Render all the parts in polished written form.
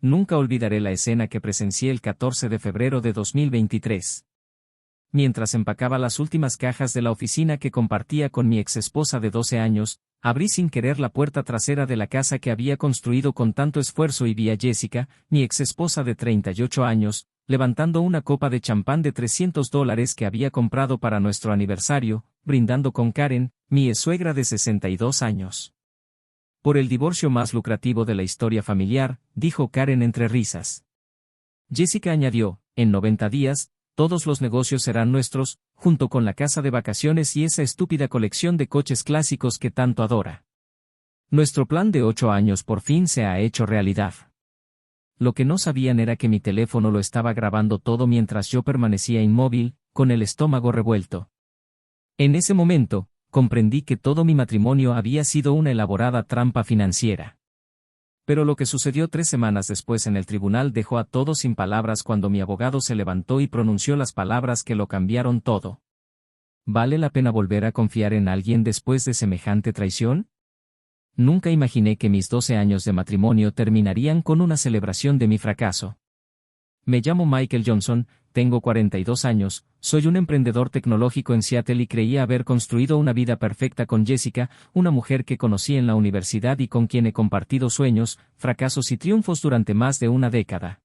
Nunca olvidaré la escena que presencié el 14 de febrero de 2023. Mientras empacaba las últimas cajas de la oficina que compartía con mi exesposa de 12 años, abrí sin querer la puerta trasera de la casa que había construido con tanto esfuerzo y vi a Jessica, mi exesposa de 38 años, levantando una copa de champán de $300 que había comprado para nuestro aniversario, brindando con Karen, mi suegra de 62 años. Por el divorcio más lucrativo de la historia familiar, dijo Karen entre risas. Jessica añadió, en 90 días, todos los negocios serán nuestros, junto con la casa de vacaciones y esa estúpida colección de coches clásicos que tanto adora. Nuestro plan de 8 años por fin se ha hecho realidad. Lo que no sabían era que mi teléfono lo estaba grabando todo mientras yo permanecía inmóvil, con el estómago revuelto. En ese momento, comprendí que todo mi matrimonio había sido una elaborada trampa financiera. Pero lo que sucedió 3 semanas después en el tribunal dejó a todos sin palabras cuando mi abogado se levantó y pronunció las palabras que lo cambiaron todo. ¿Vale la pena volver a confiar en alguien después de semejante traición? Nunca imaginé que mis 12 años de matrimonio terminarían con una celebración de mi fracaso. Me llamo Michael Johnson, tengo 42 años, soy un emprendedor tecnológico en Seattle y creía haber construido una vida perfecta con Jessica, una mujer que conocí en la universidad y con quien he compartido sueños, fracasos y triunfos durante más de una década.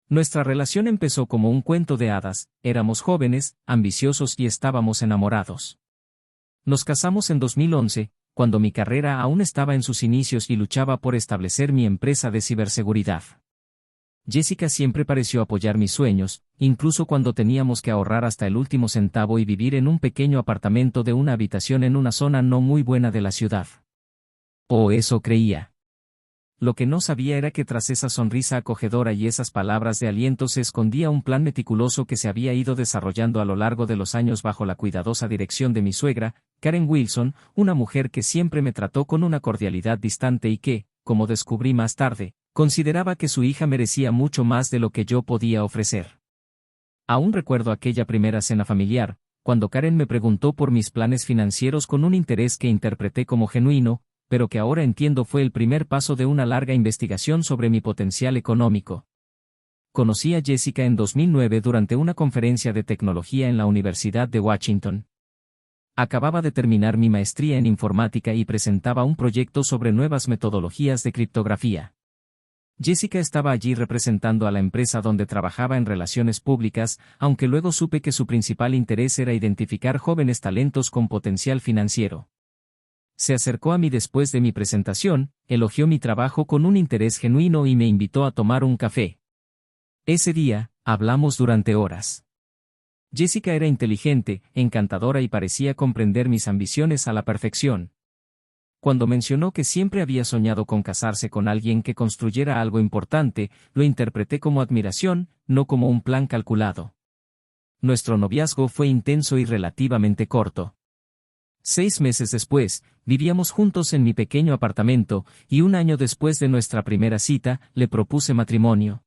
Nuestra relación empezó como un cuento de hadas, éramos jóvenes, ambiciosos y estábamos enamorados. Nos casamos en 2011, cuando mi carrera aún estaba en sus inicios y luchaba por establecer mi empresa de ciberseguridad. Jessica siempre pareció apoyar mis sueños, incluso cuando teníamos que ahorrar hasta el último centavo y vivir en un pequeño apartamento de una habitación en una zona no muy buena de la ciudad. O eso creía. Lo que no sabía era que tras esa sonrisa acogedora y esas palabras de aliento se escondía un plan meticuloso que se había ido desarrollando a lo largo de los años bajo la cuidadosa dirección de mi suegra, Karen Wilson, una mujer que siempre me trató con una cordialidad distante y que, como descubrí más tarde, consideraba que su hija merecía mucho más de lo que yo podía ofrecer. Aún recuerdo aquella primera cena familiar, cuando Karen me preguntó por mis planes financieros con un interés que interpreté como genuino, pero que ahora entiendo fue el primer paso de una larga investigación sobre mi potencial económico. Conocí a Jessica en 2009 durante una conferencia de tecnología en la Universidad de Washington. Acababa de terminar mi maestría en informática y presentaba un proyecto sobre nuevas metodologías de criptografía. Jessica estaba allí representando a la empresa donde trabajaba en relaciones públicas, aunque luego supe que su principal interés era identificar jóvenes talentos con potencial financiero. Se acercó a mí después de mi presentación, elogió mi trabajo con un interés genuino y me invitó a tomar un café. Ese día, hablamos durante horas. Jessica era inteligente, encantadora y parecía comprender mis ambiciones a la perfección. Cuando mencionó que siempre había soñado con casarse con alguien que construyera algo importante, lo interpreté como admiración, no como un plan calculado. Nuestro noviazgo fue intenso y relativamente corto. 6 meses después, vivíamos juntos en mi pequeño apartamento, y un año después de nuestra primera cita, le propuse matrimonio.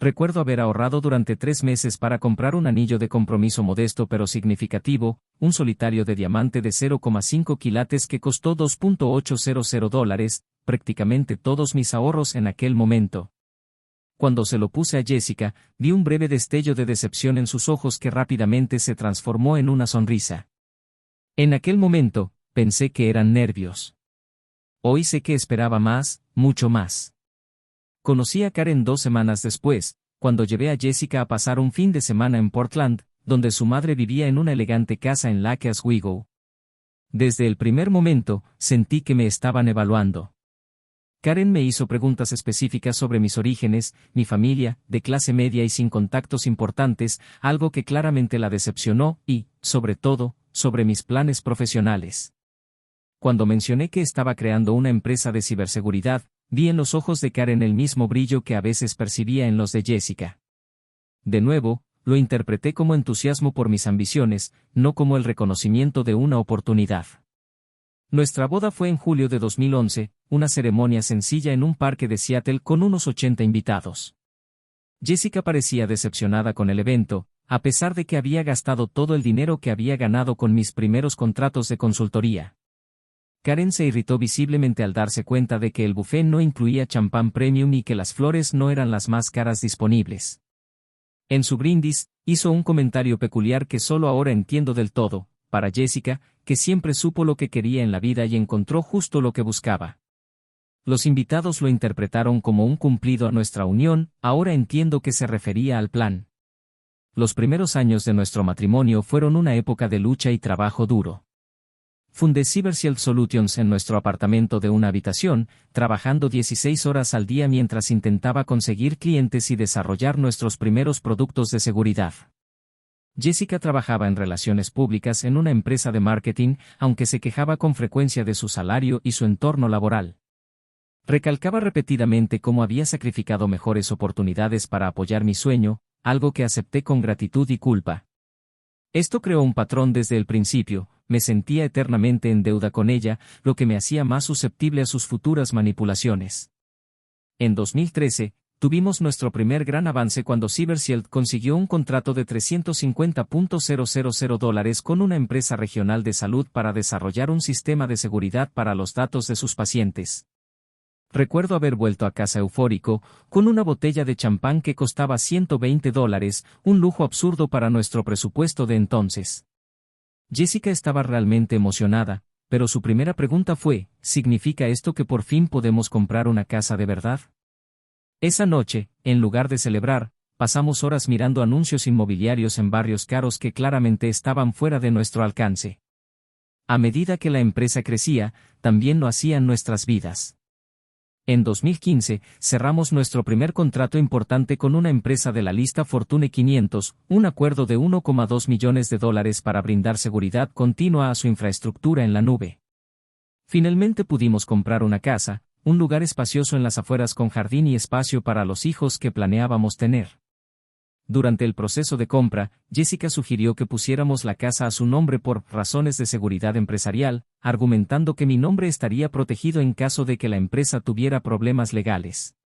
Recuerdo haber ahorrado durante 3 meses para comprar un anillo de compromiso modesto pero significativo, un solitario de diamante de 0,5 quilates que costó $2.800, prácticamente todos mis ahorros en aquel momento. Cuando se lo puse a Jessica, vi un breve destello de decepción en sus ojos que rápidamente se transformó en una sonrisa. En aquel momento, pensé que eran nervios. Hoy sé que esperaba más, mucho más. Conocí a Karen 2 semanas después, cuando llevé a Jessica a pasar un fin de semana en Portland, donde su madre vivía en una elegante casa en Lake Oswego. Desde el primer momento, sentí que me estaban evaluando. Karen me hizo preguntas específicas sobre mis orígenes, mi familia, de clase media y sin contactos importantes, algo que claramente la decepcionó y, sobre todo, sobre mis planes profesionales. Cuando mencioné que estaba creando una empresa de ciberseguridad, vi en los ojos de Karen el mismo brillo que a veces percibía en los de Jessica. De nuevo, lo interpreté como entusiasmo por mis ambiciones, no como el reconocimiento de una oportunidad. Nuestra boda fue en julio de 2011, una ceremonia sencilla en un parque de Seattle con unos 80 invitados. Jessica parecía decepcionada con el evento, a pesar de que había gastado todo el dinero que había ganado con mis primeros contratos de consultoría. Karen se irritó visiblemente al darse cuenta de que el buffet no incluía champán premium y que las flores no eran las más caras disponibles. En su brindis, hizo un comentario peculiar que solo ahora entiendo del todo, para Jessica, que siempre supo lo que quería en la vida y encontró justo lo que buscaba. Los invitados lo interpretaron como un cumplido a nuestra unión, ahora entiendo que se refería al plan. Los primeros años de nuestro matrimonio fueron una época de lucha y trabajo duro. Fundé CyberShield Solutions en nuestro apartamento de una habitación, trabajando 16 horas al día mientras intentaba conseguir clientes y desarrollar nuestros primeros productos de seguridad. Jessica trabajaba en relaciones públicas en una empresa de marketing, aunque se quejaba con frecuencia de su salario y su entorno laboral. Recalcaba repetidamente cómo había sacrificado mejores oportunidades para apoyar mi sueño, algo que acepté con gratitud y culpa. Esto creó un patrón desde el principio. Me sentía eternamente en deuda con ella, lo que me hacía más susceptible a sus futuras manipulaciones. En 2013, tuvimos nuestro primer gran avance cuando CyberShield consiguió un contrato de $350,000 con una empresa regional de salud para desarrollar un sistema de seguridad para los datos de sus pacientes. Recuerdo haber vuelto a casa eufórico, con una botella de champán que costaba $120, un lujo absurdo para nuestro presupuesto de entonces. Jessica estaba realmente emocionada, pero su primera pregunta fue, ¿significa esto que por fin podemos comprar una casa de verdad? Esa noche, en lugar de celebrar, pasamos horas mirando anuncios inmobiliarios en barrios caros que claramente estaban fuera de nuestro alcance. A medida que la empresa crecía, también lo hacían nuestras vidas. En 2015, cerramos nuestro primer contrato importante con una empresa de la lista Fortune 500, un acuerdo de $1,2 millones para brindar seguridad continua a su infraestructura en la nube. Finalmente pudimos comprar una casa, un lugar espacioso en las afueras con jardín y espacio para los hijos que planeábamos tener. Durante el proceso de compra, Jessica sugirió que pusiéramos la casa a su nombre por razones de seguridad empresarial, argumentando que mi nombre estaría protegido en caso de que la empresa tuviera problemas legales.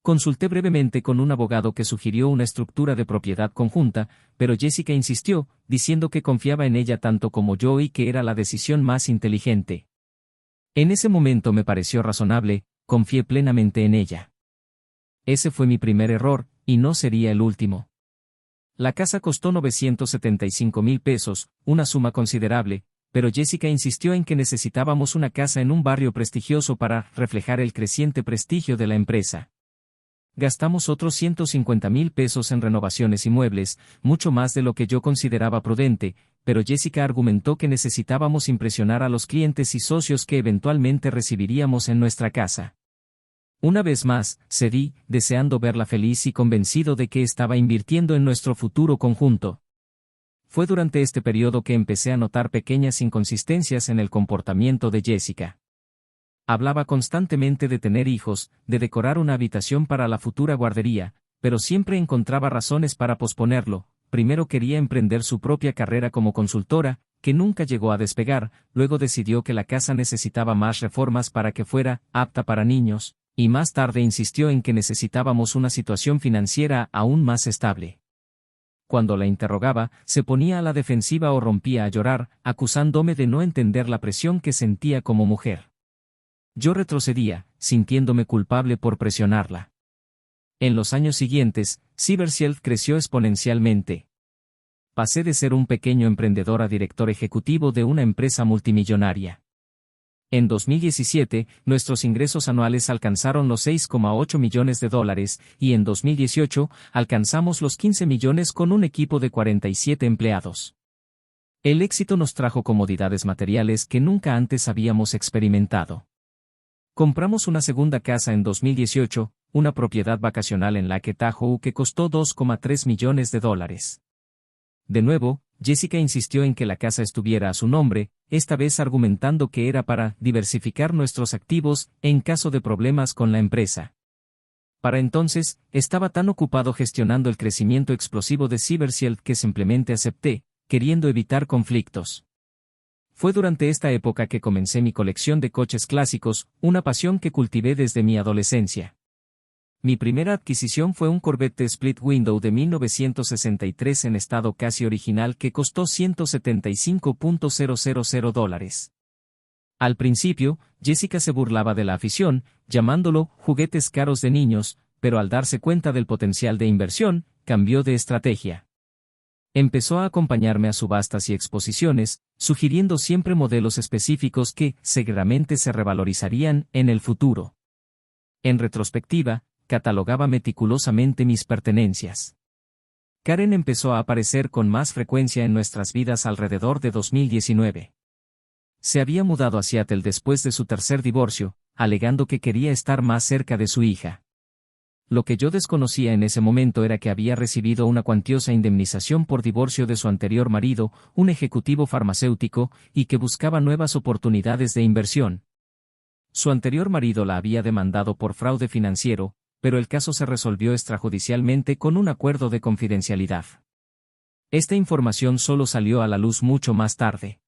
Consulté brevemente con un abogado que sugirió una estructura de propiedad conjunta, pero Jessica insistió, diciendo que confiaba en ella tanto como yo y que era la decisión más inteligente. En ese momento me pareció razonable, confié plenamente en ella. Ese fue mi primer error, y no sería el último. La casa costó $975,000, una suma considerable, pero Jessica insistió en que necesitábamos una casa en un barrio prestigioso para reflejar el creciente prestigio de la empresa. Gastamos otros $150,000 en renovaciones y muebles, mucho más de lo que yo consideraba prudente, pero Jessica argumentó que necesitábamos impresionar a los clientes y socios que eventualmente recibiríamos en nuestra casa. Una vez más, cedí, deseando verla feliz y convencido de que estaba invirtiendo en nuestro futuro conjunto. Fue durante este periodo que empecé a notar pequeñas inconsistencias en el comportamiento de Jessica. Hablaba constantemente de tener hijos, de decorar una habitación para la futura guardería, pero siempre encontraba razones para posponerlo. Primero quería emprender su propia carrera como consultora, que nunca llegó a despegar, luego decidió que la casa necesitaba más reformas para que fuera apta para niños, y más tarde insistió en que necesitábamos una situación financiera aún más estable. Cuando la interrogaba, se ponía a la defensiva o rompía a llorar, acusándome de no entender la presión que sentía como mujer. Yo retrocedía, sintiéndome culpable por presionarla. En los años siguientes, CyberShield creció exponencialmente. Pasé de ser un pequeño emprendedor a director ejecutivo de una empresa multimillonaria. En 2017, nuestros ingresos anuales alcanzaron los $6,8 millones y en 2018, alcanzamos los 15 millones con un equipo de 47 empleados. El éxito nos trajo comodidades materiales que nunca antes habíamos experimentado. Compramos una segunda casa en 2018, una propiedad vacacional en Lake Tahoe que costó $2,3 millones. De nuevo, Jessica insistió en que la casa estuviera a su nombre, esta vez argumentando que era para diversificar nuestros activos en caso de problemas con la empresa. Para entonces, estaba tan ocupado gestionando el crecimiento explosivo de CyberShield que simplemente acepté, queriendo evitar conflictos. Fue durante esta época que comencé mi colección de coches clásicos, una pasión que cultivé desde mi adolescencia. Mi primera adquisición fue un Corvette Split Window de 1963 en estado casi original que costó $175,000. Al principio, Jessica se burlaba de la afición, llamándolo juguetes caros de niños, pero al darse cuenta del potencial de inversión, cambió de estrategia. Empezó a acompañarme a subastas y exposiciones, sugiriendo siempre modelos específicos que, seguramente se revalorizarían en el futuro. En retrospectiva, catalogaba meticulosamente mis pertenencias. Karen empezó a aparecer con más frecuencia en nuestras vidas alrededor de 2019. Se había mudado a Seattle después de su tercer divorcio, alegando que quería estar más cerca de su hija. Lo que yo desconocía en ese momento era que había recibido una cuantiosa indemnización por divorcio de su anterior marido, un ejecutivo farmacéutico, y que buscaba nuevas oportunidades de inversión. Su anterior marido la había demandado por fraude financiero, pero el caso se resolvió extrajudicialmente con un acuerdo de confidencialidad. Esta información solo salió a la luz mucho más tarde.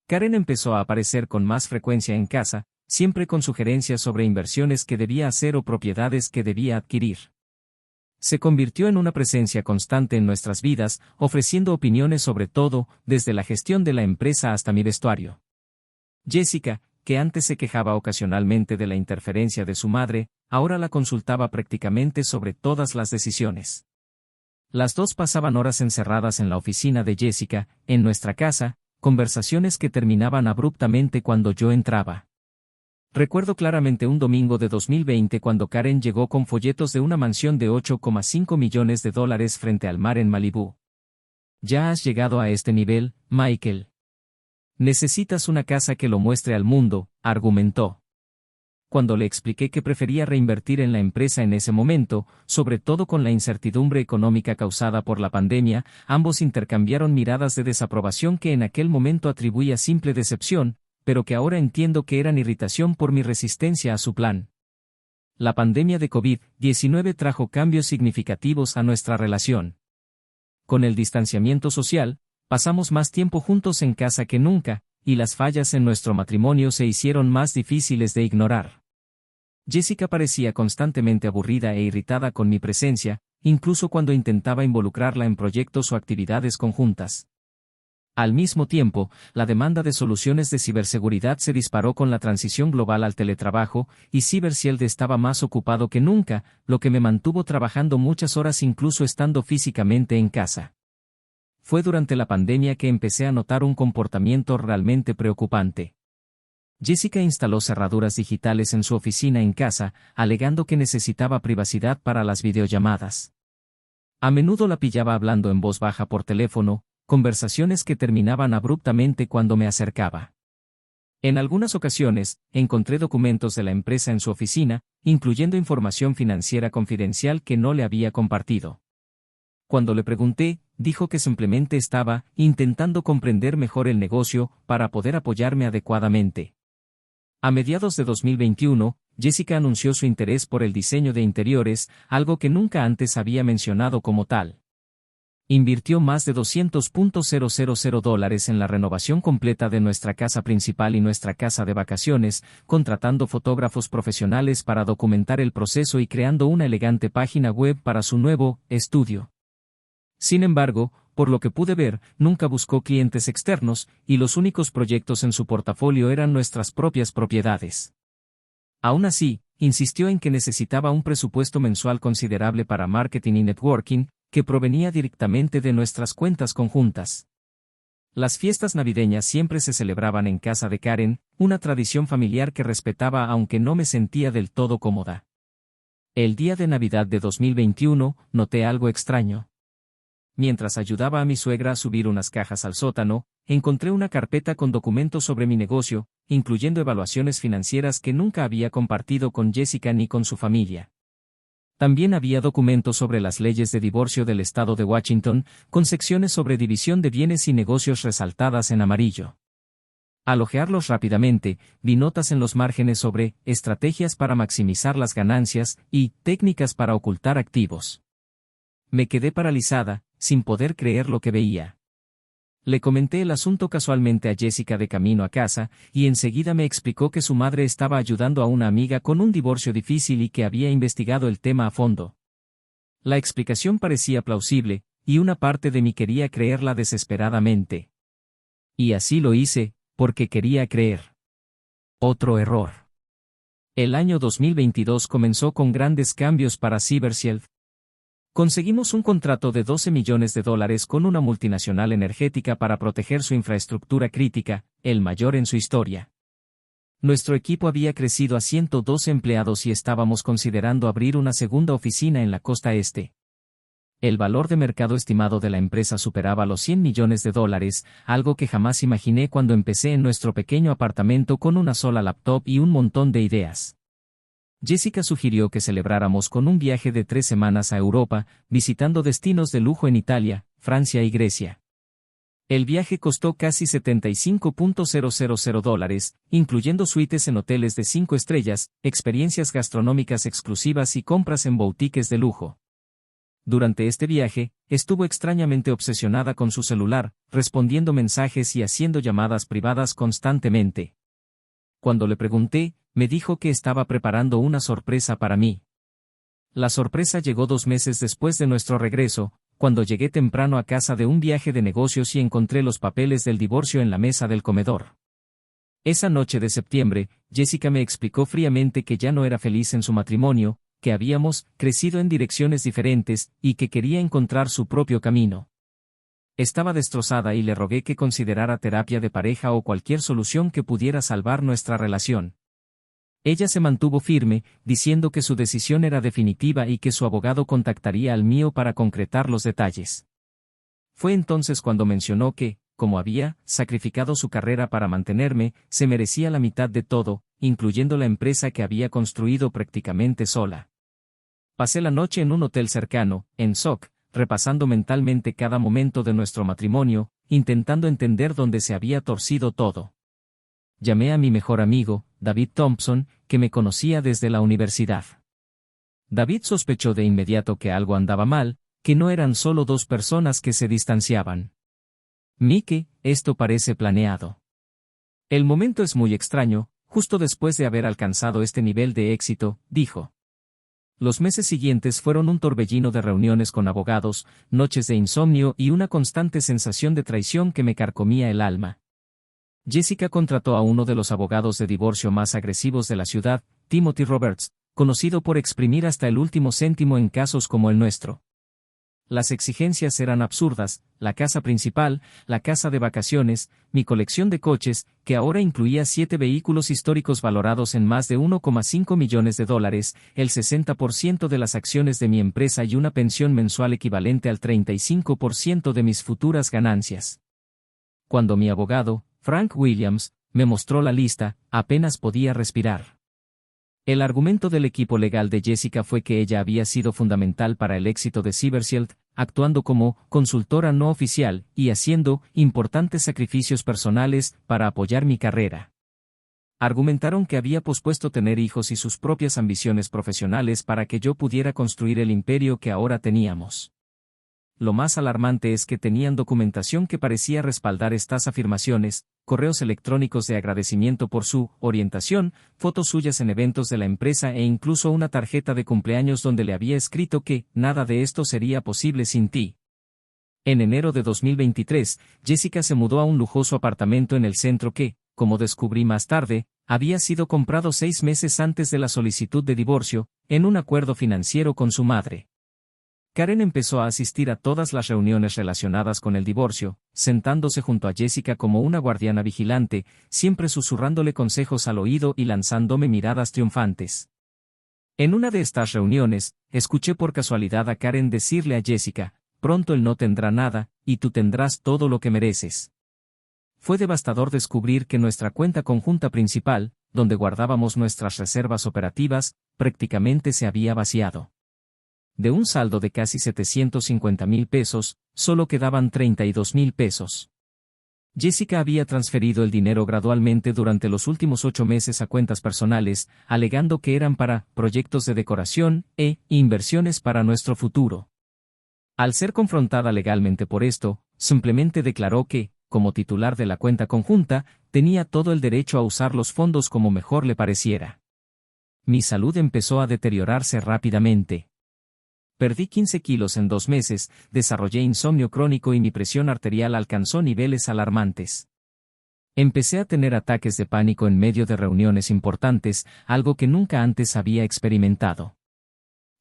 Karen empezó a aparecer con más frecuencia en casa, siempre con sugerencias sobre inversiones que debía hacer o propiedades que debía adquirir. Se convirtió en una presencia constante en nuestras vidas, ofreciendo opiniones sobre todo, desde la gestión de la empresa hasta mi vestuario. Jessica, que antes se quejaba ocasionalmente de la interferencia de su madre, ahora la consultaba prácticamente sobre todas las decisiones. Las dos pasaban horas encerradas en la oficina de Jessica, en nuestra casa, conversaciones que terminaban abruptamente cuando yo entraba. Recuerdo claramente un domingo de 2020 cuando Karen llegó con folletos de una mansión de $8,5 millones frente al mar en Malibú. Ya has llegado a este nivel, Michael. Necesitas una casa que lo muestre al mundo, argumentó. Cuando le expliqué que prefería reinvertir en la empresa en ese momento, sobre todo con la incertidumbre económica causada por la pandemia, ambos intercambiaron miradas de desaprobación que en aquel momento atribuía simple decepción, pero que ahora entiendo que eran irritación por mi resistencia a su plan. La pandemia de COVID-19 trajo cambios significativos a nuestra relación. Con el distanciamiento social, pasamos más tiempo juntos en casa que nunca, y las fallas en nuestro matrimonio se hicieron más difíciles de ignorar. Jessica parecía constantemente aburrida e irritada con mi presencia, incluso cuando intentaba involucrarla en proyectos o actividades conjuntas. Al mismo tiempo, la demanda de soluciones de ciberseguridad se disparó con la transición global al teletrabajo, y CyberShield estaba más ocupado que nunca, lo que me mantuvo trabajando muchas horas incluso estando físicamente en casa. Fue durante la pandemia que empecé a notar un comportamiento realmente preocupante. Jessica instaló cerraduras digitales en su oficina en casa, alegando que necesitaba privacidad para las videollamadas. A menudo la pillaba hablando en voz baja por teléfono, conversaciones que terminaban abruptamente cuando me acercaba. En algunas ocasiones, encontré documentos de la empresa en su oficina, incluyendo información financiera confidencial que no le había compartido. Cuando le pregunté, dijo que simplemente estaba intentando comprender mejor el negocio para poder apoyarme adecuadamente. A mediados de 2021, Jessica anunció su interés por el diseño de interiores, algo que nunca antes había mencionado como tal. Invirtió más de $200,000 en la renovación completa de nuestra casa principal y nuestra casa de vacaciones, contratando fotógrafos profesionales para documentar el proceso y creando una elegante página web para su nuevo estudio. Sin embargo, por lo que pude ver, nunca buscó clientes externos, y los únicos proyectos en su portafolio eran nuestras propias propiedades. Aún así, insistió en que necesitaba un presupuesto mensual considerable para marketing y networking, que provenía directamente de nuestras cuentas conjuntas. Las fiestas navideñas siempre se celebraban en casa de Karen, una tradición familiar que respetaba aunque no me sentía del todo cómoda. El día de Navidad de 2021, noté algo extraño. Mientras ayudaba a mi suegra a subir unas cajas al sótano, encontré una carpeta con documentos sobre mi negocio, incluyendo evaluaciones financieras que nunca había compartido con Jessica ni con su familia. También había documentos sobre las leyes de divorcio del estado de Washington, con secciones sobre división de bienes y negocios resaltadas en amarillo. Al hojearlos rápidamente, vi notas en los márgenes sobre estrategias para maximizar las ganancias y técnicas para ocultar activos. Me quedé paralizada, sin poder creer lo que veía. Le comenté el asunto casualmente a Jessica de camino a casa, y enseguida me explicó que su madre estaba ayudando a una amiga con un divorcio difícil y que había investigado el tema a fondo. La explicación parecía plausible, y una parte de mí quería creerla desesperadamente. Y así lo hice, porque quería creer. Otro error. El año 2022 comenzó con grandes cambios para Cybershield. Conseguimos un contrato de $12 millones con una multinacional energética para proteger su infraestructura crítica, el mayor en su historia. Nuestro equipo había crecido a 112 empleados y estábamos considerando abrir una segunda oficina en la costa este. El valor de mercado estimado de la empresa superaba los $100 millones, algo que jamás imaginé cuando empecé en nuestro pequeño apartamento con una sola laptop y un montón de ideas. Jessica sugirió que celebráramos con un viaje de 3 semanas a Europa, visitando destinos de lujo en Italia, Francia y Grecia. El viaje costó casi $70,000, incluyendo suites en hoteles de 5 estrellas, experiencias gastronómicas exclusivas y compras en boutiques de lujo. Durante este viaje, estuvo extrañamente obsesionada con su celular, respondiendo mensajes y haciendo llamadas privadas constantemente. Cuando le pregunté, me dijo que estaba preparando una sorpresa para mí. La sorpresa llegó 2 meses después de nuestro regreso, cuando llegué temprano a casa de un viaje de negocios y encontré los papeles del divorcio en la mesa del comedor. Esa noche de septiembre, Jessica me explicó fríamente que ya no era feliz en su matrimonio, que habíamos crecido en direcciones diferentes y que quería encontrar su propio camino. Estaba destrozada y le rogué que considerara terapia de pareja o cualquier solución que pudiera salvar nuestra relación. Ella se mantuvo firme, diciendo que su decisión era definitiva y que su abogado contactaría al mío para concretar los detalles. Fue entonces cuando mencionó que, como había sacrificado su carrera para mantenerme, se merecía la mitad de todo, incluyendo la empresa que había construido prácticamente sola. Pasé la noche en un hotel cercano, en Soc, repasando mentalmente cada momento de nuestro matrimonio, intentando entender dónde se había torcido todo. Llamé a mi mejor amigo, David Thompson, que me conocía desde la universidad. David sospechó de inmediato que algo andaba mal, que no eran solo 2 personas que se distanciaban. Mike, esto parece planeado. El momento es muy extraño, justo después de haber alcanzado este nivel de éxito, dijo. Los meses siguientes fueron un torbellino de reuniones con abogados, noches de insomnio y una constante sensación de traición que me carcomía el alma. Jessica contrató a uno de los abogados de divorcio más agresivos de la ciudad, Timothy Roberts, conocido por exprimir hasta el último céntimo en casos como el nuestro. Las exigencias eran absurdas: la casa principal, la casa de vacaciones, mi colección de coches, que ahora incluía 7 vehículos históricos valorados en más de $1,5 millones, el 60% de las acciones de mi empresa y una pensión mensual equivalente al 35% de mis futuras ganancias. Cuando mi abogado, Frank Williams, me mostró la lista, apenas podía respirar. El argumento del equipo legal de Jessica fue que ella había sido fundamental para el éxito de Cybershield, actuando como consultora no oficial y haciendo importantes sacrificios personales para apoyar mi carrera. Argumentaron que había pospuesto tener hijos y sus propias ambiciones profesionales para que yo pudiera construir el imperio que ahora teníamos. Lo más alarmante es que tenían documentación que parecía respaldar estas afirmaciones: correos electrónicos de agradecimiento por su orientación, fotos suyas en eventos de la empresa e incluso una tarjeta de cumpleaños donde le había escrito que nada de esto sería posible sin ti. En enero de 2023, Jessica se mudó a un lujoso apartamento en el centro que, como descubrí más tarde, había sido comprado 6 meses antes de la solicitud de divorcio, en un acuerdo financiero con su madre. Karen empezó a asistir a todas las reuniones relacionadas con el divorcio, sentándose junto a Jessica como una guardiana vigilante, siempre susurrándole consejos al oído y lanzándome miradas triunfantes. En una de estas reuniones, escuché por casualidad a Karen decirle a Jessica: pronto él no tendrá nada, y tú tendrás todo lo que mereces. Fue devastador descubrir que nuestra cuenta conjunta principal, donde guardábamos nuestras reservas operativas, prácticamente se había vaciado. De un saldo de casi $750,000, solo quedaban $32,000. Jessica había transferido el dinero gradualmente durante los últimos 8 meses a cuentas personales, alegando que eran para proyectos de decoración e inversiones para nuestro futuro. Al ser confrontada legalmente por esto, simplemente declaró que, como titular de la cuenta conjunta, tenía todo el derecho a usar los fondos como mejor le pareciera. Mi salud empezó a deteriorarse rápidamente. Perdí 15 kilos en 2 meses, desarrollé insomnio crónico y mi presión arterial alcanzó niveles alarmantes. Empecé a tener ataques de pánico en medio de reuniones importantes, algo que nunca antes había experimentado.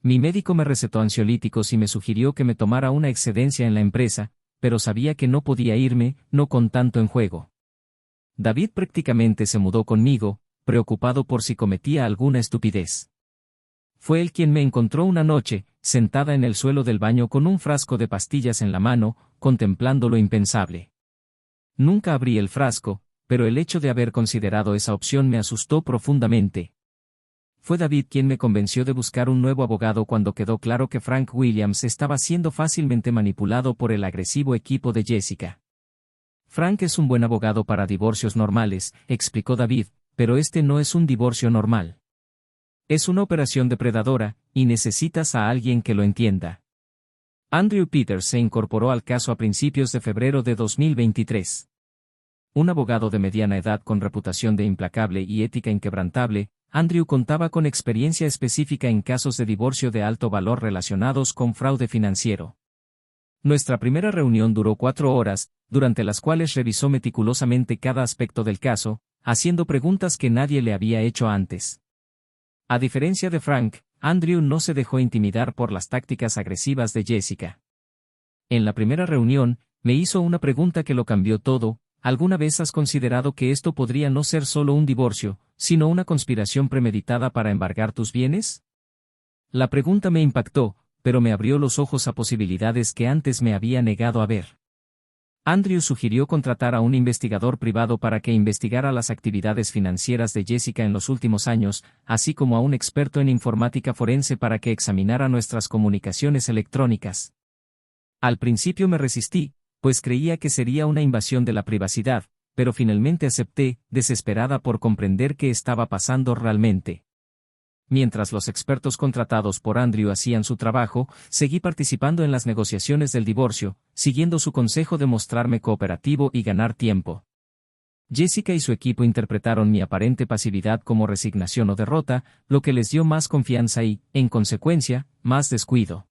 Mi médico me recetó ansiolíticos y me sugirió que me tomara una excedencia en la empresa, pero sabía que no podía irme, no con tanto en juego. David prácticamente se mudó conmigo, preocupado por si cometía alguna estupidez. Fue él quien me encontró una noche, sentada en el suelo del baño con un frasco de pastillas en la mano, contemplando lo impensable. Nunca abrí el frasco, pero el hecho de haber considerado esa opción me asustó profundamente. Fue David quien me convenció de buscar un nuevo abogado cuando quedó claro que Frank Williams estaba siendo fácilmente manipulado por el agresivo equipo de Jessica. Frank es un buen abogado para divorcios normales, explicó David, pero este no es un divorcio normal. Es una operación depredadora, y necesitas a alguien que lo entienda. Andrew Peters se incorporó al caso a principios de febrero de 2023. Un abogado de mediana edad con reputación de implacable y ética inquebrantable, Andrew contaba con experiencia específica en casos de divorcio de alto valor relacionados con fraude financiero. Nuestra primera reunión duró 4 horas, durante las cuales revisó meticulosamente cada aspecto del caso, haciendo preguntas que nadie le había hecho antes. A diferencia de Frank, Andrew no se dejó intimidar por las tácticas agresivas de Jessica. En la primera reunión, me hizo una pregunta que lo cambió todo. ¿Alguna vez has considerado que esto podría no ser solo un divorcio, sino una conspiración premeditada para embargar tus bienes? La pregunta me impactó, pero me abrió los ojos a posibilidades que antes me había negado a ver. Andrew sugirió contratar a un investigador privado para que investigara las actividades financieras de Jessica en los últimos años, así como a un experto en informática forense para que examinara nuestras comunicaciones electrónicas. Al principio me resistí, pues creía que sería una invasión de la privacidad, pero finalmente acepté, desesperada por comprender qué estaba pasando realmente. Mientras los expertos contratados por Andrew hacían su trabajo, seguí participando en las negociaciones del divorcio, siguiendo su consejo de mostrarme cooperativo y ganar tiempo. Jessica y su equipo interpretaron mi aparente pasividad como resignación o derrota, lo que les dio más confianza y, en consecuencia, más descuido.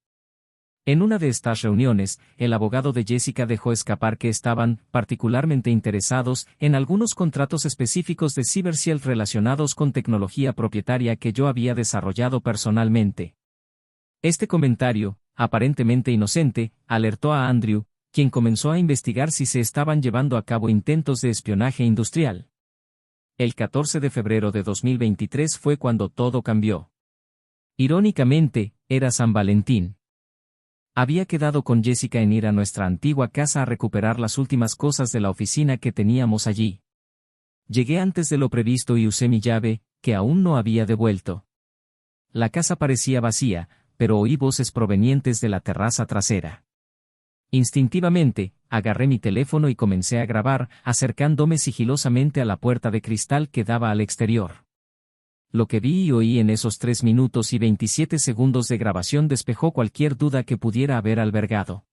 En una de estas reuniones, el abogado de Jessica dejó escapar que estaban particularmente interesados en algunos contratos específicos de CyberShield relacionados con tecnología propietaria que yo había desarrollado personalmente. Este comentario, aparentemente inocente, alertó a Andrew, quien comenzó a investigar si se estaban llevando a cabo intentos de espionaje industrial. El 14 de febrero de 2023 fue cuando todo cambió. Irónicamente, era San Valentín. Había quedado con Jessica en ir a nuestra antigua casa a recuperar las últimas cosas de la oficina que teníamos allí. Llegué antes de lo previsto y usé mi llave, que aún no había devuelto. La casa parecía vacía, pero oí voces provenientes de la terraza trasera. Instintivamente, agarré mi teléfono y comencé a grabar, acercándome sigilosamente a la puerta de cristal que daba al exterior. Lo que vi y oí en esos 3 minutos y 27 segundos de grabación despejó cualquier duda que pudiera haber albergado.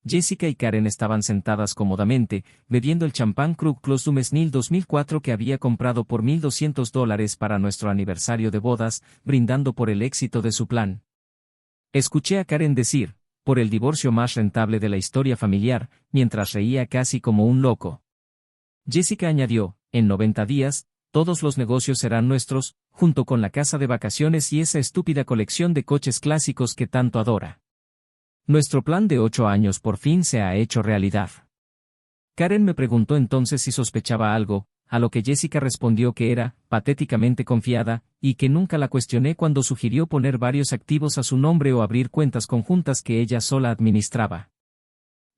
Jessica y Karen estaban sentadas cómodamente, bebiendo el champán Krug Klose du Mesnil 2004 que había comprado por $1,200 para nuestro aniversario de bodas, brindando por el éxito de su plan. Escuché a Karen decir, por el divorcio más rentable de la historia familiar, mientras reía casi como un loco. Jessica añadió, en 90 días, todos los negocios serán nuestros, junto con la casa de vacaciones y esa estúpida colección de coches clásicos que tanto adora. Nuestro plan de 8 años por fin se ha hecho realidad. Karen me preguntó entonces si sospechaba algo, a lo que Jessica respondió que era, patéticamente confiada, y que nunca la cuestioné cuando sugirió poner varios activos a su nombre o abrir cuentas conjuntas que ella sola administraba.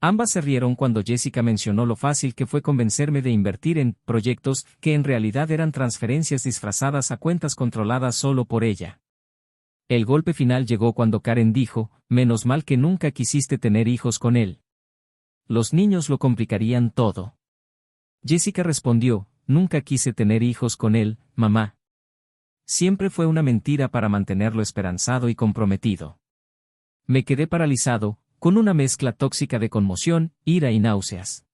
Ambas se rieron cuando Jessica mencionó lo fácil que fue convencerme de invertir en proyectos que en realidad eran transferencias disfrazadas a cuentas controladas solo por ella. El golpe final llegó cuando Karen dijo, menos mal que nunca quisiste tener hijos con él. Los niños lo complicarían todo. Jessica respondió, nunca quise tener hijos con él, mamá. Siempre fue una mentira para mantenerlo esperanzado y comprometido. Me quedé paralizado, con una mezcla tóxica de conmoción, ira y náuseas.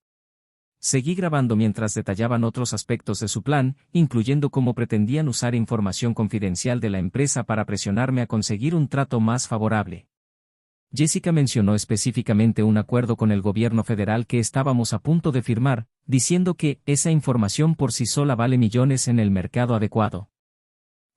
Seguí grabando mientras detallaban otros aspectos de su plan, incluyendo cómo pretendían usar información confidencial de la empresa para presionarme a conseguir un trato más favorable. Jessica mencionó específicamente un acuerdo con el gobierno federal que estábamos a punto de firmar, diciendo que esa información por sí sola vale millones en el mercado adecuado.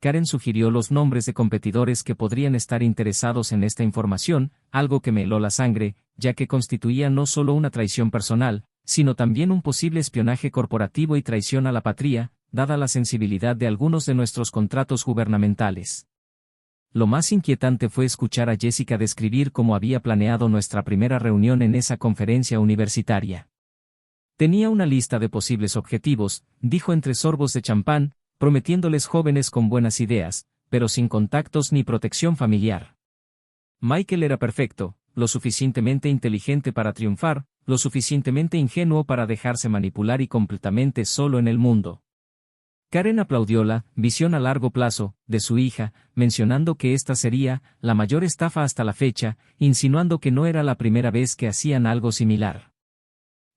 Karen sugirió los nombres de competidores que podrían estar interesados en esta información, algo que me heló la sangre, ya que constituía no solo una traición personal, sino también un posible espionaje corporativo y traición a la patria, dada la sensibilidad de algunos de nuestros contratos gubernamentales. Lo más inquietante fue escuchar a Jessica describir cómo había planeado nuestra primera reunión en esa conferencia universitaria. Tenía una lista de posibles objetivos, dijo entre sorbos de champán, prometiéndoles jóvenes con buenas ideas, pero sin contactos ni protección familiar. Michael era perfecto, lo suficientemente inteligente para triunfar, lo suficientemente ingenuo para dejarse manipular y completamente solo en el mundo. Karen aplaudió la visión a largo plazo de su hija, mencionando que esta sería la mayor estafa hasta la fecha, insinuando que no era la primera vez que hacían algo similar.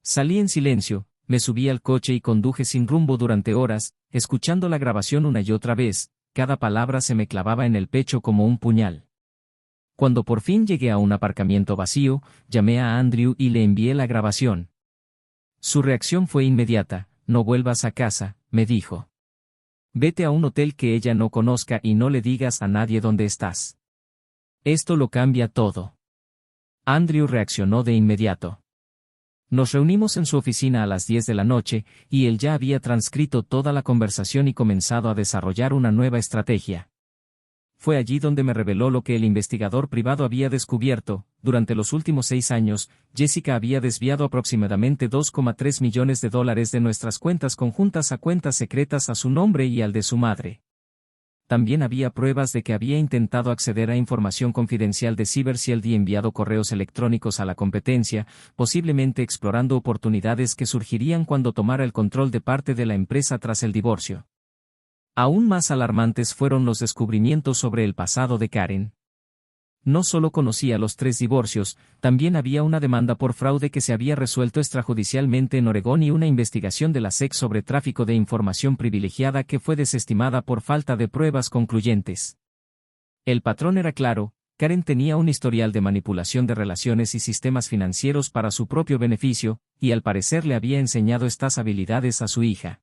Salí en silencio, me subí al coche y conduje sin rumbo durante horas, escuchando la grabación una y otra vez, cada palabra se me clavaba en el pecho como un puñal. Cuando por fin llegué a un aparcamiento vacío, llamé a Andrew y le envié la grabación. Su reacción fue inmediata: no vuelvas a casa, me dijo. Vete a un hotel que ella no conozca y no le digas a nadie dónde estás. Esto lo cambia todo. Andrew reaccionó de inmediato. Nos reunimos en su oficina a las 10 de la noche, y él ya había transcrito toda la conversación y comenzado a desarrollar una nueva estrategia. Fue allí donde me reveló lo que el investigador privado había descubierto. Durante los últimos 6 años, Jessica había desviado aproximadamente $2,3 millones de nuestras cuentas conjuntas a cuentas secretas a su nombre y al de su madre. También había pruebas de que había intentado acceder a información confidencial de CyberShield y enviado correos electrónicos a la competencia, posiblemente explorando oportunidades que surgirían cuando tomara el control de parte de la empresa tras el divorcio. Aún más alarmantes fueron los descubrimientos sobre el pasado de Karen. No solo conocía los 3 divorcios, también había una demanda por fraude que se había resuelto extrajudicialmente en Oregón y una investigación de la SEC sobre tráfico de información privilegiada que fue desestimada por falta de pruebas concluyentes. El patrón era claro: Karen tenía un historial de manipulación de relaciones y sistemas financieros para su propio beneficio, y al parecer le había enseñado estas habilidades a su hija.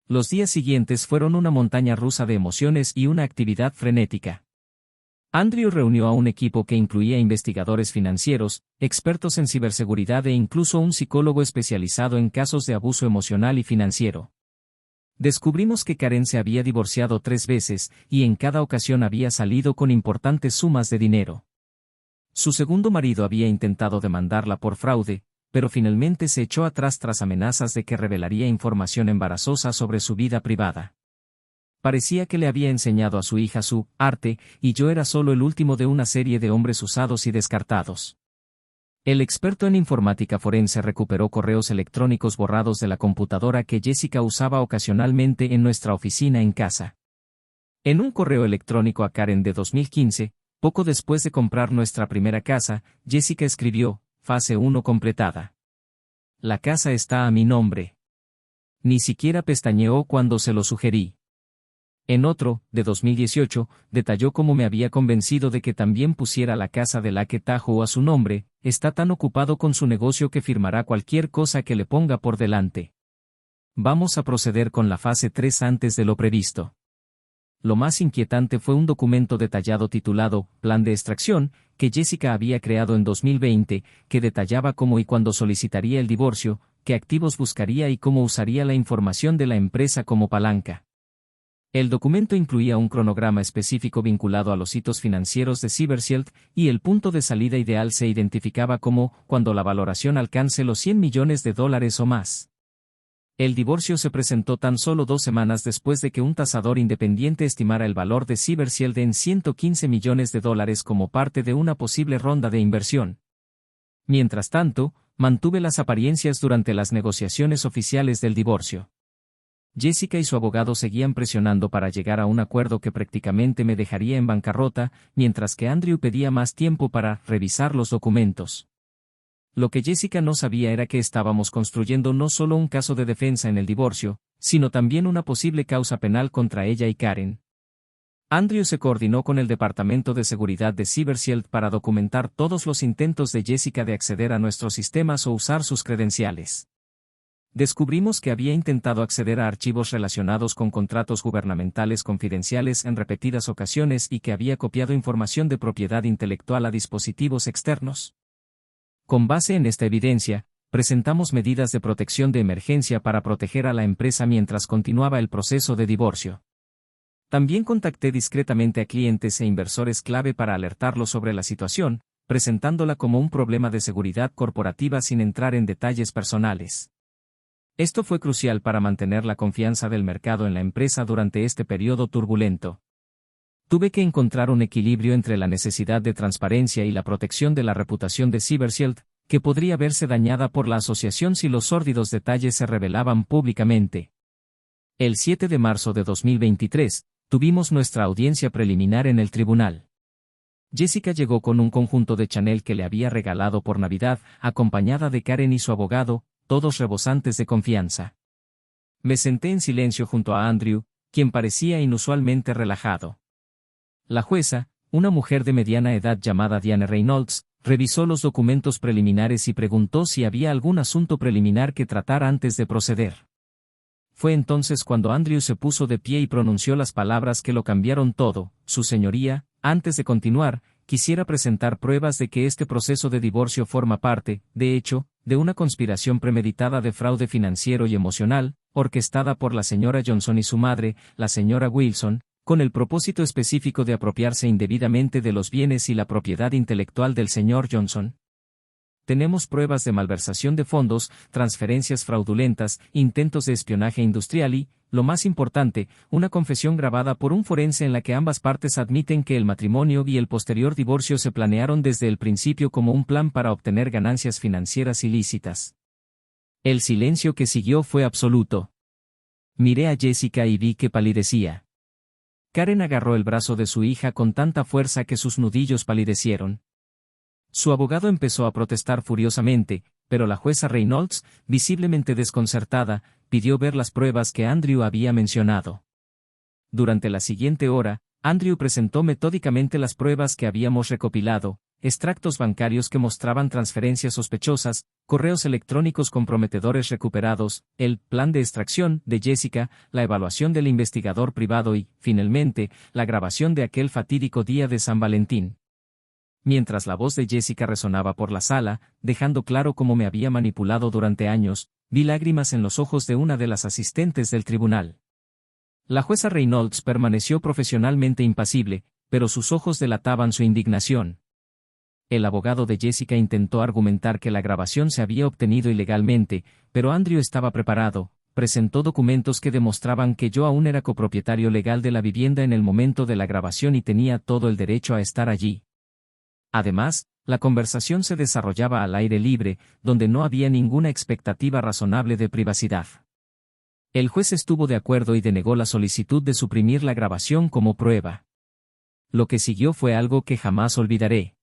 Los días siguientes fueron una montaña rusa de emociones y una actividad frenética. Andrew reunió a un equipo que incluía investigadores financieros, expertos en ciberseguridad e incluso un psicólogo especializado en casos de abuso emocional y financiero. Descubrimos que Karen se había divorciado 3 veces, y en cada ocasión había salido con importantes sumas de dinero. Su segundo marido había intentado demandarla por fraude, pero finalmente se echó atrás tras amenazas de que revelaría información embarazosa sobre su vida privada. Parecía que le había enseñado a su hija su arte, y yo era solo el último de una serie de hombres usados y descartados. El experto en informática forense recuperó correos electrónicos borrados de la computadora que Jessica usaba ocasionalmente en nuestra oficina en casa. En un correo electrónico a Karen de 2015, poco después de comprar nuestra primera casa, Jessica escribió: Fase 1 completada. La casa está a mi nombre. Ni siquiera pestañeó cuando se lo sugerí. En otro, de 2018, detalló cómo me había convencido de que también pusiera la casa de Lake Tahoe a su nombre: está tan ocupado con su negocio que firmará cualquier cosa que le ponga por delante. Vamos a proceder con la fase 3 antes de lo previsto. Lo más inquietante fue un documento detallado titulado Plan de Extracción, que Jessica había creado en 2020, que detallaba cómo y cuándo solicitaría el divorcio, qué activos buscaría y cómo usaría la información de la empresa como palanca. El documento incluía un cronograma específico vinculado a los hitos financieros de CyberShield, y el punto de salida ideal se identificaba como cuando la valoración alcance los $100 millones o más. El divorcio se presentó tan solo 2 semanas después de que un tasador independiente estimara el valor de CyberShield en $115 millones como parte de una posible ronda de inversión. Mientras tanto, mantuve las apariencias durante las negociaciones oficiales del divorcio. Jessica y su abogado seguían presionando para llegar a un acuerdo que prácticamente me dejaría en bancarrota, mientras que Andrew pedía más tiempo para revisar los documentos. Lo que Jessica no sabía era que estábamos construyendo no solo un caso de defensa en el divorcio, sino también una posible causa penal contra ella y Karen. Andrew se coordinó con el Departamento de Seguridad de CyberShield para documentar todos los intentos de Jessica de acceder a nuestros sistemas o usar sus credenciales. Descubrimos que había intentado acceder a archivos relacionados con contratos gubernamentales confidenciales en repetidas ocasiones y que había copiado información de propiedad intelectual a dispositivos externos. Con base en esta evidencia, presentamos medidas de protección de emergencia para proteger a la empresa mientras continuaba el proceso de divorcio. También contacté discretamente a clientes e inversores clave para alertarlos sobre la situación, presentándola como un problema de seguridad corporativa sin entrar en detalles personales. Esto fue crucial para mantener la confianza del mercado en la empresa durante este periodo turbulento. Tuve que encontrar un equilibrio entre la necesidad de transparencia y la protección de la reputación de CyberShield, que podría verse dañada por la asociación si los sórdidos detalles se revelaban públicamente. El 7 de marzo de 2023, tuvimos nuestra audiencia preliminar en el tribunal. Jessica llegó con un conjunto de Chanel que le había regalado por Navidad, acompañada de Karen y su abogado, todos rebosantes de confianza. Me senté en silencio junto a Andrew, quien parecía inusualmente relajado. La jueza, una mujer de mediana edad llamada Diane Reynolds, revisó los documentos preliminares y preguntó si había algún asunto preliminar que tratar antes de proceder. Fue entonces cuando Andrew se puso de pie y pronunció las palabras que lo cambiaron todo: Su señoría, antes de continuar, quisiera presentar pruebas de que este proceso de divorcio forma parte, de hecho, de una conspiración premeditada de fraude financiero y emocional, orquestada por la señora Johnson y su madre, la señora Wilson, con el propósito específico de apropiarse indebidamente de los bienes y la propiedad intelectual del señor Johnson. Tenemos pruebas de malversación de fondos, transferencias fraudulentas, intentos de espionaje industrial y, lo más importante, una confesión grabada por un forense en la que ambas partes admiten que el matrimonio y el posterior divorcio se planearon desde el principio como un plan para obtener ganancias financieras ilícitas. El silencio que siguió fue absoluto. Miré a Jessica y vi que palidecía. Karen agarró el brazo de su hija con tanta fuerza que sus nudillos palidecieron. Su abogado empezó a protestar furiosamente, pero la jueza Reynolds, visiblemente desconcertada, pidió ver las pruebas que Andrew había mencionado. Durante la siguiente hora, Andrew presentó metódicamente las pruebas que habíamos recopilado: extractos bancarios que mostraban transferencias sospechosas, correos electrónicos comprometedores recuperados, el plan de extracción de Jessica, la evaluación del investigador privado y, finalmente, la grabación de aquel fatídico día de San Valentín. Mientras la voz de Jessica resonaba por la sala, dejando claro cómo me había manipulado durante años, vi lágrimas en los ojos de una de las asistentes del tribunal. La jueza Reynolds permaneció profesionalmente impasible, pero sus ojos delataban su indignación. El abogado de Jessica intentó argumentar que la grabación se había obtenido ilegalmente, pero Andrew estaba preparado. Presentó documentos que demostraban que yo aún era copropietario legal de la vivienda en el momento de la grabación y tenía todo el derecho a estar allí. Además, la conversación se desarrollaba al aire libre, donde no había ninguna expectativa razonable de privacidad. El juez estuvo de acuerdo y denegó la solicitud de suprimir la grabación como prueba. Lo que siguió fue algo que jamás olvidaré.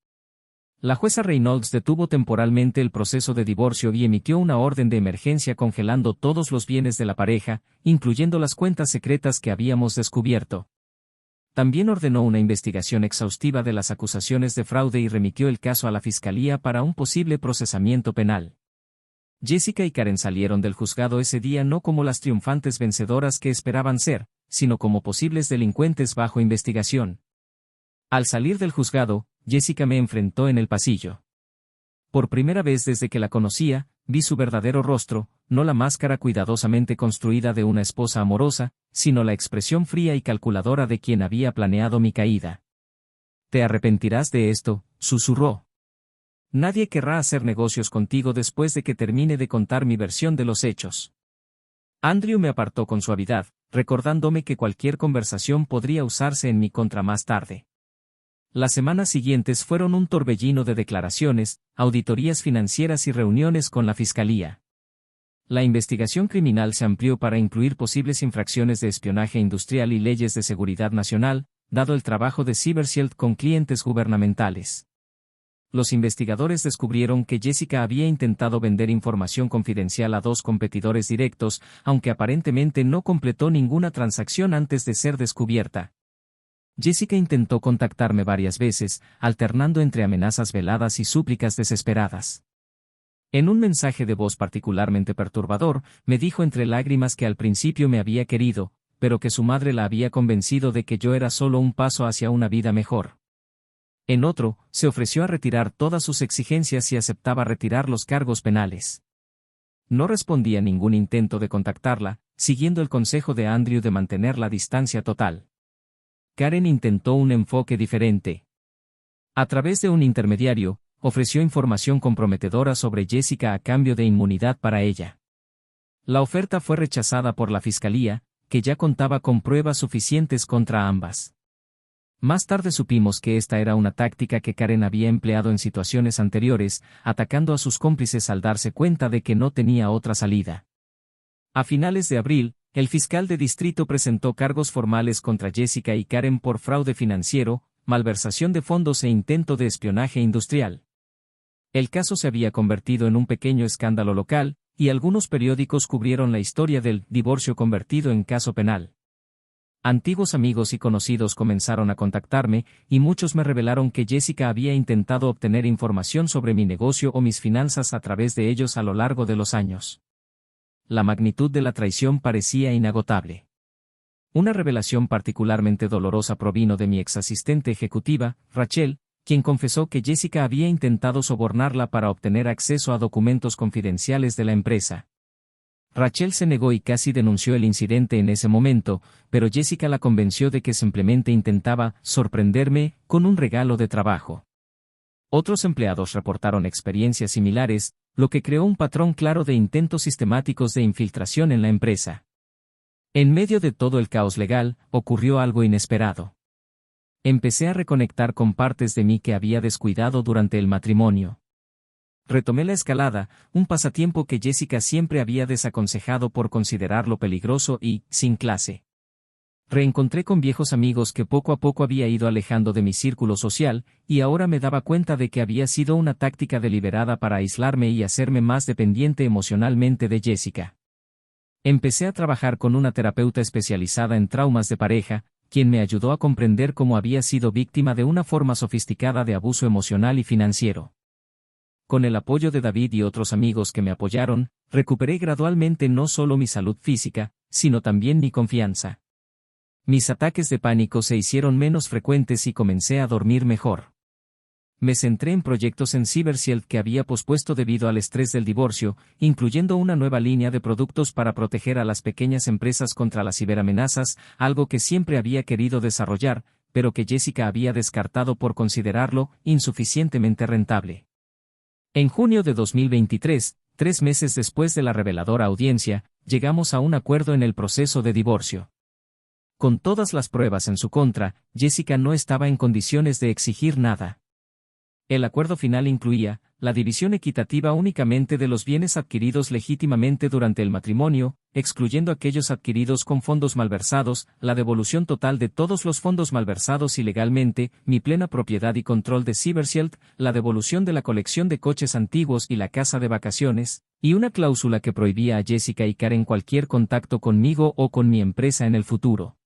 La jueza Reynolds detuvo temporalmente el proceso de divorcio y emitió una orden de emergencia congelando todos los bienes de la pareja, incluyendo las cuentas secretas que habíamos descubierto. También ordenó una investigación exhaustiva de las acusaciones de fraude y remitió el caso a la fiscalía para un posible procesamiento penal. Jessica y Karen salieron del juzgado ese día no como las triunfantes vencedoras que esperaban ser, sino como posibles delincuentes bajo investigación. Al salir del juzgado, Jessica me enfrentó en el pasillo. Por primera vez desde que la conocía, vi su verdadero rostro, no la máscara cuidadosamente construida de una esposa amorosa, sino la expresión fría y calculadora de quien había planeado mi caída. «Te arrepentirás de esto», susurró. «Nadie querrá hacer negocios contigo después de que termine de contar mi versión de los hechos». Andrew me apartó con suavidad, recordándome que cualquier conversación podría usarse en mi contra más tarde. Las semanas siguientes fueron un torbellino de declaraciones, auditorías financieras y reuniones con la fiscalía. La investigación criminal se amplió para incluir posibles infracciones de espionaje industrial y leyes de seguridad nacional, dado el trabajo de CyberShield con clientes gubernamentales. Los investigadores descubrieron que Jessica había intentado vender información confidencial a 2 competidores directos, aunque aparentemente no completó ninguna transacción antes de ser descubierta. Jessica intentó contactarme varias veces, alternando entre amenazas veladas y súplicas desesperadas. En un mensaje de voz particularmente perturbador, me dijo entre lágrimas que al principio me había querido, pero que su madre la había convencido de que yo era solo un paso hacia una vida mejor. En otro, se ofreció a retirar todas sus exigencias si aceptaba retirar los cargos penales. No respondí a ningún intento de contactarla, siguiendo el consejo de Andrew de mantener la distancia total. Karen intentó un enfoque diferente. A través de un intermediario, ofreció información comprometedora sobre Jessica a cambio de inmunidad para ella. La oferta fue rechazada por la fiscalía, que ya contaba con pruebas suficientes contra ambas. Más tarde supimos que esta era una táctica que Karen había empleado en situaciones anteriores, atacando a sus cómplices al darse cuenta de que no tenía otra salida. A finales de abril, el fiscal de distrito presentó cargos formales contra Jessica y Karen por fraude financiero, malversación de fondos e intento de espionaje industrial. El caso se había convertido en un pequeño escándalo local, y algunos periódicos cubrieron la historia del divorcio convertido en caso penal. Antiguos amigos y conocidos comenzaron a contactarme, y muchos me revelaron que Jessica había intentado obtener información sobre mi negocio o mis finanzas a través de ellos a lo largo de los años. La magnitud de la traición parecía inagotable. Una revelación particularmente dolorosa provino de mi ex asistente ejecutiva, Rachel, quien confesó que Jessica había intentado sobornarla para obtener acceso a documentos confidenciales de la empresa. Rachel se negó y casi denunció el incidente en ese momento, pero Jessica la convenció de que simplemente intentaba sorprenderme con un regalo de trabajo. Otros empleados reportaron experiencias similares, lo que creó un patrón claro de intentos sistemáticos de infiltración en la empresa. En medio de todo el caos legal, ocurrió algo inesperado. Empecé a reconectar con partes de mí que había descuidado durante el matrimonio. Retomé la escalada, un pasatiempo que Jessica siempre había desaconsejado por considerarlo peligroso y sin clase. Reencontré con viejos amigos que poco a poco había ido alejando de mi círculo social, y ahora me daba cuenta de que había sido una táctica deliberada para aislarme y hacerme más dependiente emocionalmente de Jessica. Empecé a trabajar con una terapeuta especializada en traumas de pareja, quien me ayudó a comprender cómo había sido víctima de una forma sofisticada de abuso emocional y financiero. Con el apoyo de David y otros amigos que me apoyaron, recuperé gradualmente no solo mi salud física, sino también mi confianza. Mis ataques de pánico se hicieron menos frecuentes y comencé a dormir mejor. Me centré en proyectos en CyberShield que había pospuesto debido al estrés del divorcio, incluyendo una nueva línea de productos para proteger a las pequeñas empresas contra las ciberamenazas, algo que siempre había querido desarrollar, pero que Jessica había descartado por considerarlo insuficientemente rentable. En junio de 2023, 3 meses después de la reveladora audiencia, llegamos a un acuerdo en el proceso de divorcio. Con todas las pruebas en su contra, Jessica no estaba en condiciones de exigir nada. El acuerdo final incluía la división equitativa únicamente de los bienes adquiridos legítimamente durante el matrimonio, excluyendo aquellos adquiridos con fondos malversados, la devolución total de todos los fondos malversados ilegalmente, mi plena propiedad y control de CyberShield, la devolución de la colección de coches antiguos y la casa de vacaciones, y una cláusula que prohibía a Jessica y Karen cualquier contacto conmigo o con mi empresa en el futuro.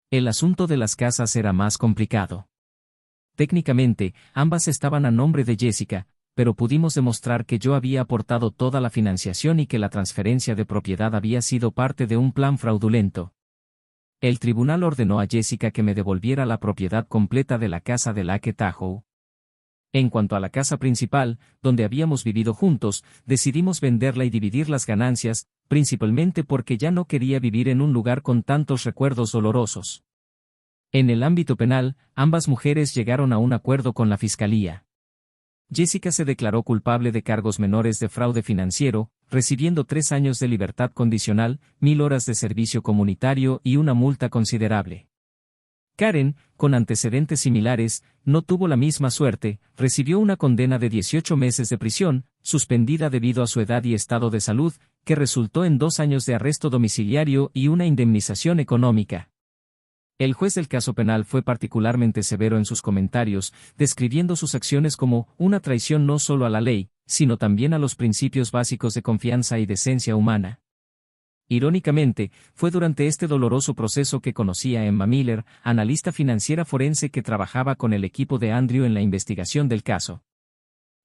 El asunto de las casas era más complicado. Técnicamente, ambas estaban a nombre de Jessica, pero pudimos demostrar que yo había aportado toda la financiación y que la transferencia de propiedad había sido parte de un plan fraudulento. El tribunal ordenó a Jessica que me devolviera la propiedad completa de la casa de Lake Tahoe. En cuanto a la casa principal, donde habíamos vivido juntos, decidimos venderla y dividir las ganancias, principalmente porque ya no quería vivir en un lugar con tantos recuerdos dolorosos. En el ámbito penal, ambas mujeres llegaron a un acuerdo con la fiscalía. Jessica se declaró culpable de cargos menores de fraude financiero, recibiendo 3 años de libertad condicional, 1000 horas de servicio comunitario y una multa considerable. Karen, con antecedentes similares, no tuvo la misma suerte, recibió una condena de 18 meses de prisión, suspendida debido a su edad y estado de salud, que resultó en 2 años de arresto domiciliario y una indemnización económica. El juez del caso penal fue particularmente severo en sus comentarios, describiendo sus acciones como una traición no solo a la ley, sino también a los principios básicos de confianza y decencia humana. Irónicamente, fue durante este doloroso proceso que conocí a Emma Miller, analista financiera forense que trabajaba con el equipo de Andrew en la investigación del caso.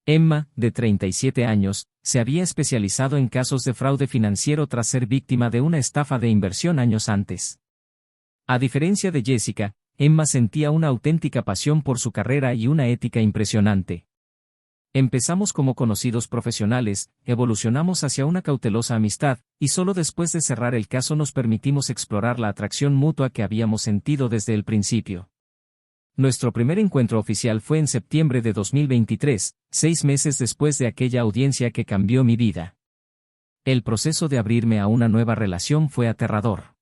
Emma, de 37 años, se había especializado en casos de fraude financiero tras ser víctima de una estafa de inversión años antes. A diferencia de Jessica, Emma sentía una auténtica pasión por su carrera y una ética impresionante. Empezamos como conocidos profesionales, evolucionamos hacia una cautelosa amistad, y solo después de cerrar el caso nos permitimos explorar la atracción mutua que habíamos sentido desde el principio. Nuestro primer encuentro oficial fue en septiembre de 2023, 6 meses después de aquella audiencia que cambió mi vida. El proceso de abrirme a una nueva relación fue aterrador.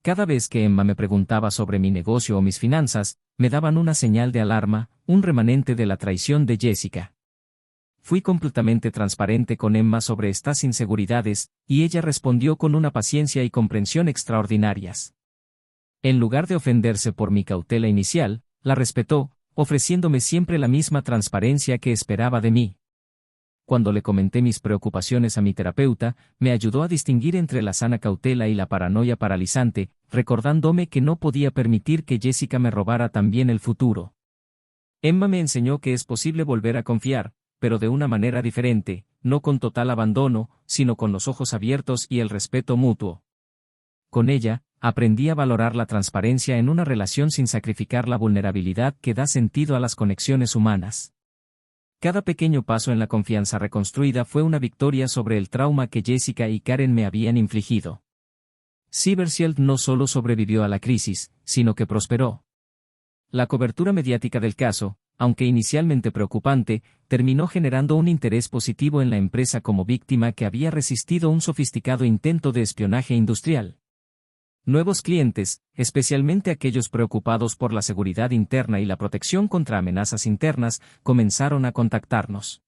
Cada vez que Emma me preguntaba sobre mi negocio o mis finanzas, me daban una señal de alarma, un remanente de la traición de Jessica. Fui completamente transparente con Emma sobre estas inseguridades, y ella respondió con una paciencia y comprensión extraordinarias. En lugar de ofenderse por mi cautela inicial, la respetó, ofreciéndome siempre la misma transparencia que esperaba de mí. Cuando le comenté mis preocupaciones a mi terapeuta, me ayudó a distinguir entre la sana cautela y la paranoia paralizante, recordándome que no podía permitir que Jessica me robara también el futuro. Emma me enseñó que es posible volver a confiar, pero de una manera diferente, no con total abandono, sino con los ojos abiertos y el respeto mutuo. Con ella, aprendí a valorar la transparencia en una relación sin sacrificar la vulnerabilidad que da sentido a las conexiones humanas. Cada pequeño paso en la confianza reconstruida fue una victoria sobre el trauma que Jessica y Karen me habían infligido. Cybershield no solo sobrevivió a la crisis, sino que prosperó. La cobertura mediática del caso, aunque inicialmente preocupante, terminó generando un interés positivo en la empresa como víctima que había resistido un sofisticado intento de espionaje industrial. Nuevos clientes, especialmente aquellos preocupados por la seguridad interna y la protección contra amenazas internas, comenzaron a contactarnos.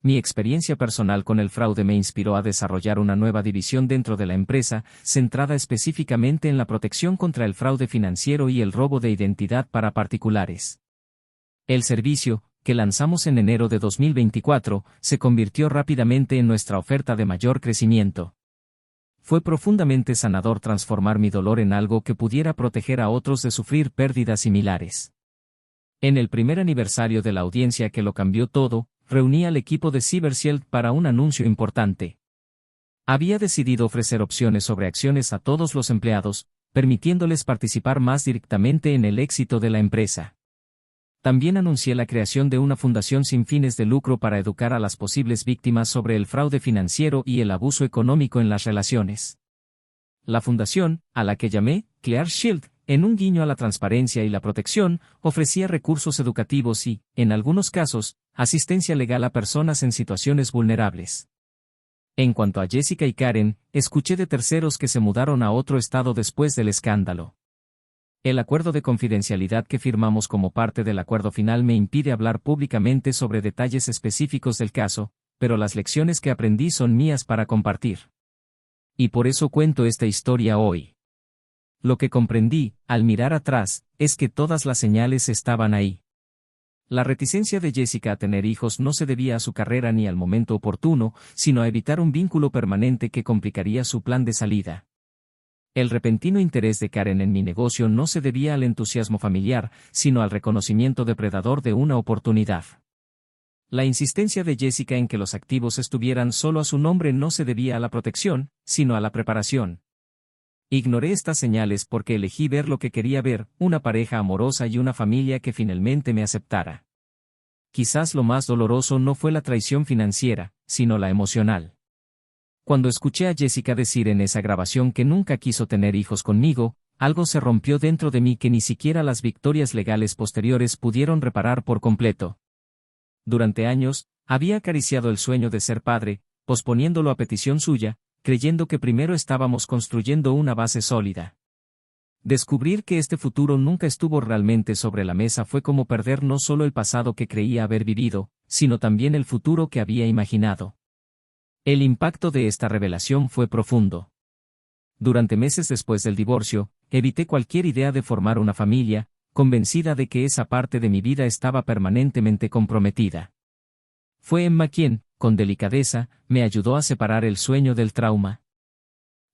Mi experiencia personal con el fraude me inspiró a desarrollar una nueva división dentro de la empresa, centrada específicamente en la protección contra el fraude financiero y el robo de identidad para particulares. El servicio, que lanzamos en enero de 2024, se convirtió rápidamente en nuestra oferta de mayor crecimiento. Fue profundamente sanador transformar mi dolor en algo que pudiera proteger a otros de sufrir pérdidas similares. En el primer aniversario de la audiencia que lo cambió todo, reuní al equipo de Cybershield para un anuncio importante. Había decidido ofrecer opciones sobre acciones a todos los empleados, permitiéndoles participar más directamente en el éxito de la empresa. También anuncié la creación de una fundación sin fines de lucro para educar a las posibles víctimas sobre el fraude financiero y el abuso económico en las relaciones. La fundación, a la que llamé Clear Shield, en un guiño a la transparencia y la protección, ofrecía recursos educativos y, en algunos casos, asistencia legal a personas en situaciones vulnerables. En cuanto a Jessica y Karen, escuché de terceros que se mudaron a otro estado después del escándalo. El acuerdo de confidencialidad que firmamos como parte del acuerdo final me impide hablar públicamente sobre detalles específicos del caso, pero las lecciones que aprendí son mías para compartir. Y por eso cuento esta historia hoy. Lo que comprendí, al mirar atrás, es que todas las señales estaban ahí. La reticencia de Jessica a tener hijos no se debía a su carrera ni al momento oportuno, sino a evitar un vínculo permanente que complicaría su plan de salida. El repentino interés de Karen en mi negocio no se debía al entusiasmo familiar, sino al reconocimiento depredador de una oportunidad. La insistencia de Jessica en que los activos estuvieran solo a su nombre no se debía a la protección, sino a la preparación. Ignoré estas señales porque elegí ver lo que quería ver, una pareja amorosa y una familia que finalmente me aceptara. Quizás lo más doloroso no fue la traición financiera, sino la emocional. Cuando escuché a Jessica decir en esa grabación que nunca quiso tener hijos conmigo, algo se rompió dentro de mí que ni siquiera las victorias legales posteriores pudieron reparar por completo. Durante años, había acariciado el sueño de ser padre, posponiéndolo a petición suya, creyendo que primero estábamos construyendo una base sólida. Descubrir que este futuro nunca estuvo realmente sobre la mesa fue como perder no solo el pasado que creía haber vivido, sino también el futuro que había imaginado. El impacto de esta revelación fue profundo. Durante meses después del divorcio, evité cualquier idea de formar una familia, convencida de que esa parte de mi vida estaba permanentemente comprometida. Fue Emma quien, con delicadeza, me ayudó a separar el sueño del trauma.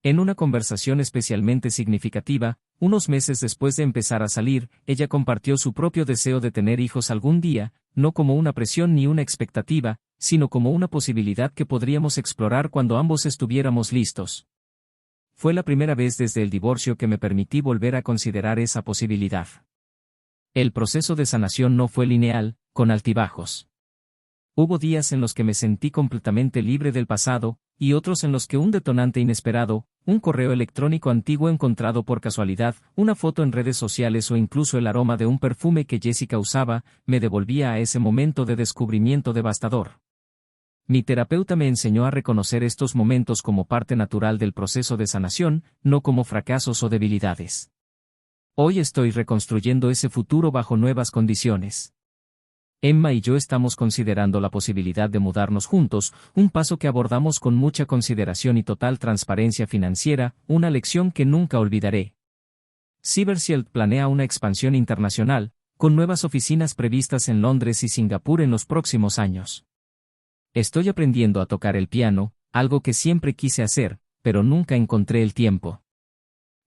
En una conversación especialmente significativa, unos meses después de empezar a salir, ella compartió su propio deseo de tener hijos algún día, no como una presión ni una expectativa, sino como una posibilidad que podríamos explorar cuando ambos estuviéramos listos. Fue la primera vez desde el divorcio que me permití volver a considerar esa posibilidad. El proceso de sanación no fue lineal, con altibajos. Hubo días en los que me sentí completamente libre del pasado, y otros en los que un detonante inesperado, un correo electrónico antiguo encontrado por casualidad, una foto en redes sociales o incluso el aroma de un perfume que Jessica usaba, me devolvía a ese momento de descubrimiento devastador. Mi terapeuta me enseñó a reconocer estos momentos como parte natural del proceso de sanación, no como fracasos o debilidades. Hoy estoy reconstruyendo ese futuro bajo nuevas condiciones. Emma y yo estamos considerando la posibilidad de mudarnos juntos, un paso que abordamos con mucha consideración y total transparencia financiera, una lección que nunca olvidaré. Cybershield planea una expansión internacional, con nuevas oficinas previstas en Londres y Singapur en los próximos años. Estoy aprendiendo a tocar el piano, algo que siempre quise hacer, pero nunca encontré el tiempo.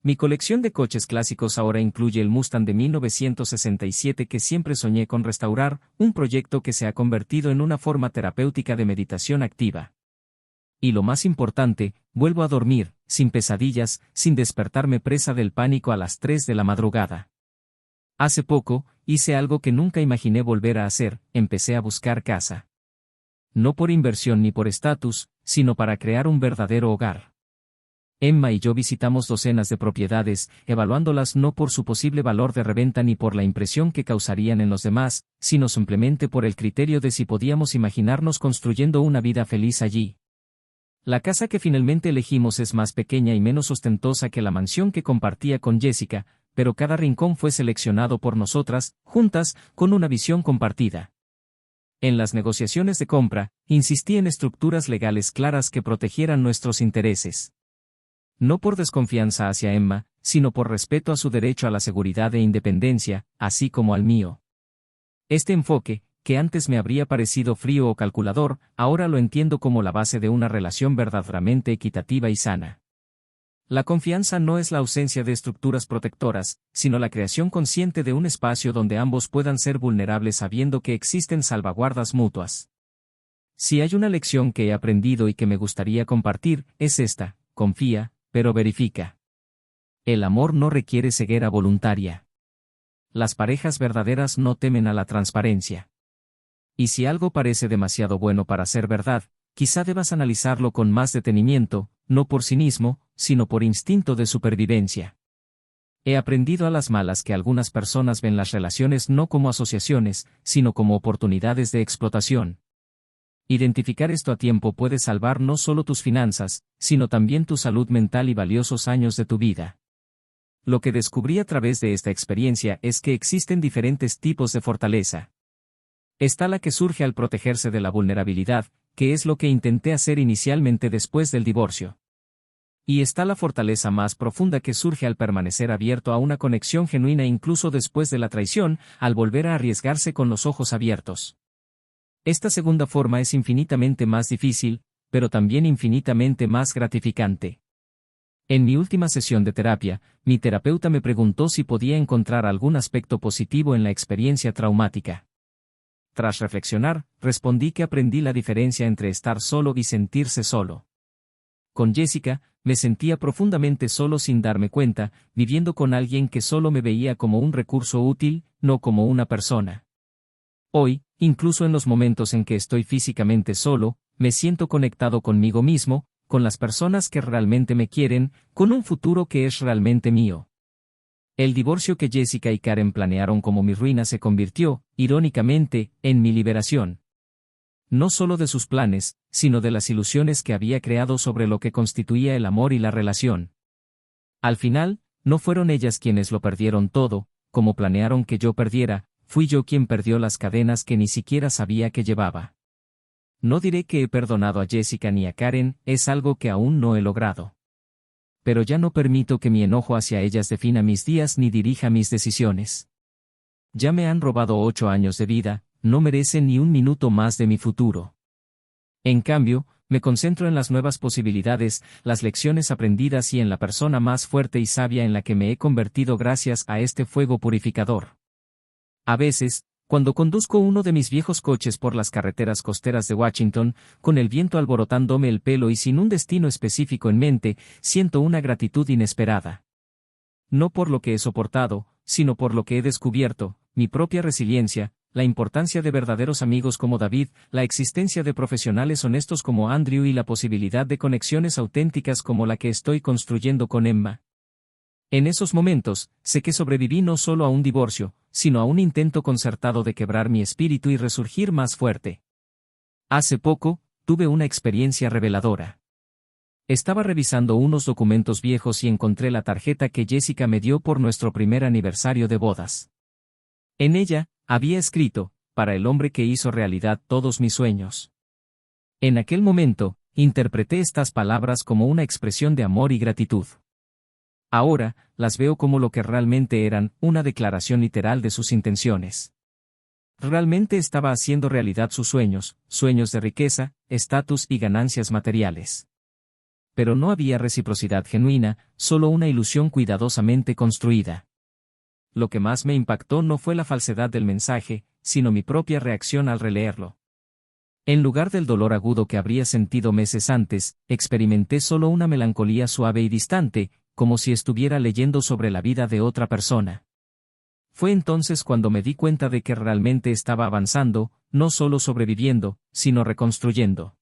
Mi colección de coches clásicos ahora incluye el Mustang de 1967 que siempre soñé con restaurar, un proyecto que se ha convertido en una forma terapéutica de meditación activa. Y lo más importante, vuelvo a dormir, sin pesadillas, sin despertarme presa del pánico a las 3 de la madrugada. Hace poco, hice algo que nunca imaginé volver a hacer, empecé a buscar casa. No por inversión ni por estatus, sino para crear un verdadero hogar. Emma y yo visitamos docenas de propiedades, evaluándolas no por su posible valor de reventa ni por la impresión que causarían en los demás, sino simplemente por el criterio de si podíamos imaginarnos construyendo una vida feliz allí. La casa que finalmente elegimos es más pequeña y menos ostentosa que la mansión que compartía con Jessica, pero cada rincón fue seleccionado por nosotras, juntas, con una visión compartida. En las negociaciones de compra, insistí en estructuras legales claras que protegieran nuestros intereses. No por desconfianza hacia Emma, sino por respeto a su derecho a la seguridad e independencia, así como al mío. Este enfoque, que antes me habría parecido frío o calculador, ahora lo entiendo como la base de una relación verdaderamente equitativa y sana. La confianza no es la ausencia de estructuras protectoras, sino la creación consciente de un espacio donde ambos puedan ser vulnerables sabiendo que existen salvaguardas mutuas. Si hay una lección que he aprendido y que me gustaría compartir, es esta: confía, pero verifica. El amor no requiere ceguera voluntaria. Las parejas verdaderas no temen a la transparencia. Y si algo parece demasiado bueno para ser verdad, quizá debas analizarlo con más detenimiento, no por cinismo, sino por instinto de supervivencia. He aprendido a las malas que algunas personas ven las relaciones no como asociaciones, sino como oportunidades de explotación. Identificar esto a tiempo puede salvar no solo tus finanzas, sino también tu salud mental y valiosos años de tu vida. Lo que descubrí a través de esta experiencia es que existen diferentes tipos de fortaleza. Está la que surge al protegerse de la vulnerabilidad, que es lo que intenté hacer inicialmente después del divorcio. Y está la fortaleza más profunda que surge al permanecer abierto a una conexión genuina incluso después de la traición, al volver a arriesgarse con los ojos abiertos. Esta segunda forma es infinitamente más difícil, pero también infinitamente más gratificante. En mi última sesión de terapia, mi terapeuta me preguntó si podía encontrar algún aspecto positivo en la experiencia traumática. Tras reflexionar, respondí que aprendí la diferencia entre estar solo y sentirse solo. Con Jessica, me sentía profundamente solo sin darme cuenta, viviendo con alguien que solo me veía como un recurso útil, no como una persona. Hoy, incluso en los momentos en que estoy físicamente solo, me siento conectado conmigo mismo, con las personas que realmente me quieren, con un futuro que es realmente mío. El divorcio que Jessica y Karen planearon como mi ruina se convirtió, irónicamente, en mi liberación. No solo de sus planes, sino de las ilusiones que había creado sobre lo que constituía el amor y la relación. Al final, no fueron ellas quienes lo perdieron todo, como planearon que yo perdiera, fui yo quien perdió las cadenas que ni siquiera sabía que llevaba. No diré que he perdonado a Jessica ni a Karen, es algo que aún no he logrado. Pero ya no permito que mi enojo hacia ellas defina mis días ni dirija mis decisiones. Ya me han robado 8 años de vida, no merecen ni un minuto más de mi futuro. En cambio, Me concentro en las nuevas posibilidades, las lecciones aprendidas y en la persona más fuerte y sabia en la que me he convertido gracias a este fuego purificador. A veces, cuando conduzco uno de mis viejos coches por las carreteras costeras de Washington, con el viento alborotándome el pelo y sin un destino específico en mente, siento una gratitud inesperada. No por lo que he soportado, sino por lo que he descubierto, mi propia resiliencia, la importancia de verdaderos amigos como David, la existencia de profesionales honestos como Andrew y la posibilidad de conexiones auténticas como la que estoy construyendo con Emma. En esos momentos, sé que sobreviví no solo a un divorcio, sino a un intento concertado de quebrar mi espíritu y resurgir más fuerte. Hace poco, tuve una experiencia reveladora. Estaba revisando unos documentos viejos y encontré la tarjeta que Jessica me dio por nuestro primer aniversario de bodas. En ella, había escrito, para el hombre que hizo realidad todos mis sueños. En aquel momento, interpreté estas palabras como una expresión de amor y gratitud. Ahora, las veo como lo que realmente eran, una declaración literal de sus intenciones. Realmente estaba haciendo realidad sus sueños, sueños de riqueza, estatus y ganancias materiales. Pero no había reciprocidad genuina, solo una ilusión cuidadosamente construida. Lo que más me impactó no fue la falsedad del mensaje, sino mi propia reacción al releerlo. En lugar del dolor agudo que habría sentido meses antes, experimenté solo una melancolía suave y distante, como si estuviera leyendo sobre la vida de otra persona. Fue entonces cuando me di cuenta de que realmente estaba avanzando, no solo sobreviviendo, sino reconstruyendo.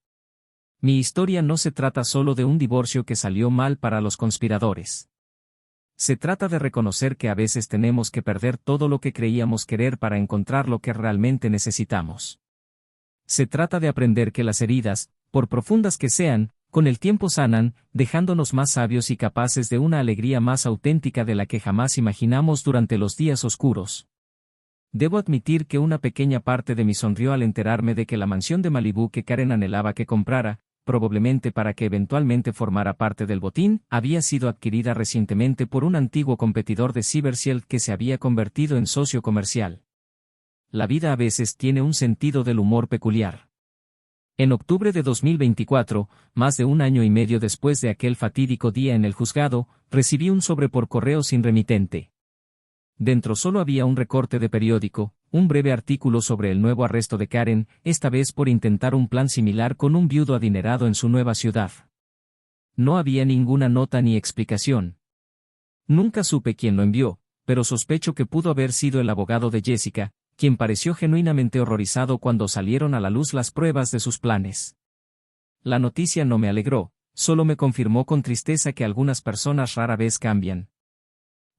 Mi historia no se trata solo de un divorcio que salió mal para los conspiradores. Se trata de reconocer que a veces tenemos que perder todo lo que creíamos querer para encontrar lo que realmente necesitamos. Se trata de aprender que las heridas, por profundas que sean, con el tiempo sanan, dejándonos más sabios y capaces de una alegría más auténtica de la que jamás imaginamos durante los días oscuros. Debo admitir que una pequeña parte de mí sonrió al enterarme de que la mansión de Malibú que Karen anhelaba que comprara, probablemente para que eventualmente formara parte del botín, había sido adquirida recientemente por un antiguo competidor de Cybershield que se había convertido en socio comercial. La vida a veces tiene un sentido del humor peculiar. En octubre de 2024, más de un año y medio después de aquel fatídico día en el juzgado, recibí un sobre por correo sin remitente. Dentro solo había un recorte de periódico, un breve artículo sobre el nuevo arresto de Karen, esta vez por intentar un plan similar con un viudo adinerado en su nueva ciudad. No había ninguna nota ni explicación. Nunca supe quién lo envió, pero sospecho que pudo haber sido el abogado de Jessica, quien pareció genuinamente horrorizado cuando salieron a la luz las pruebas de sus planes. La noticia no me alegró, solo me confirmó con tristeza que algunas personas rara vez cambian.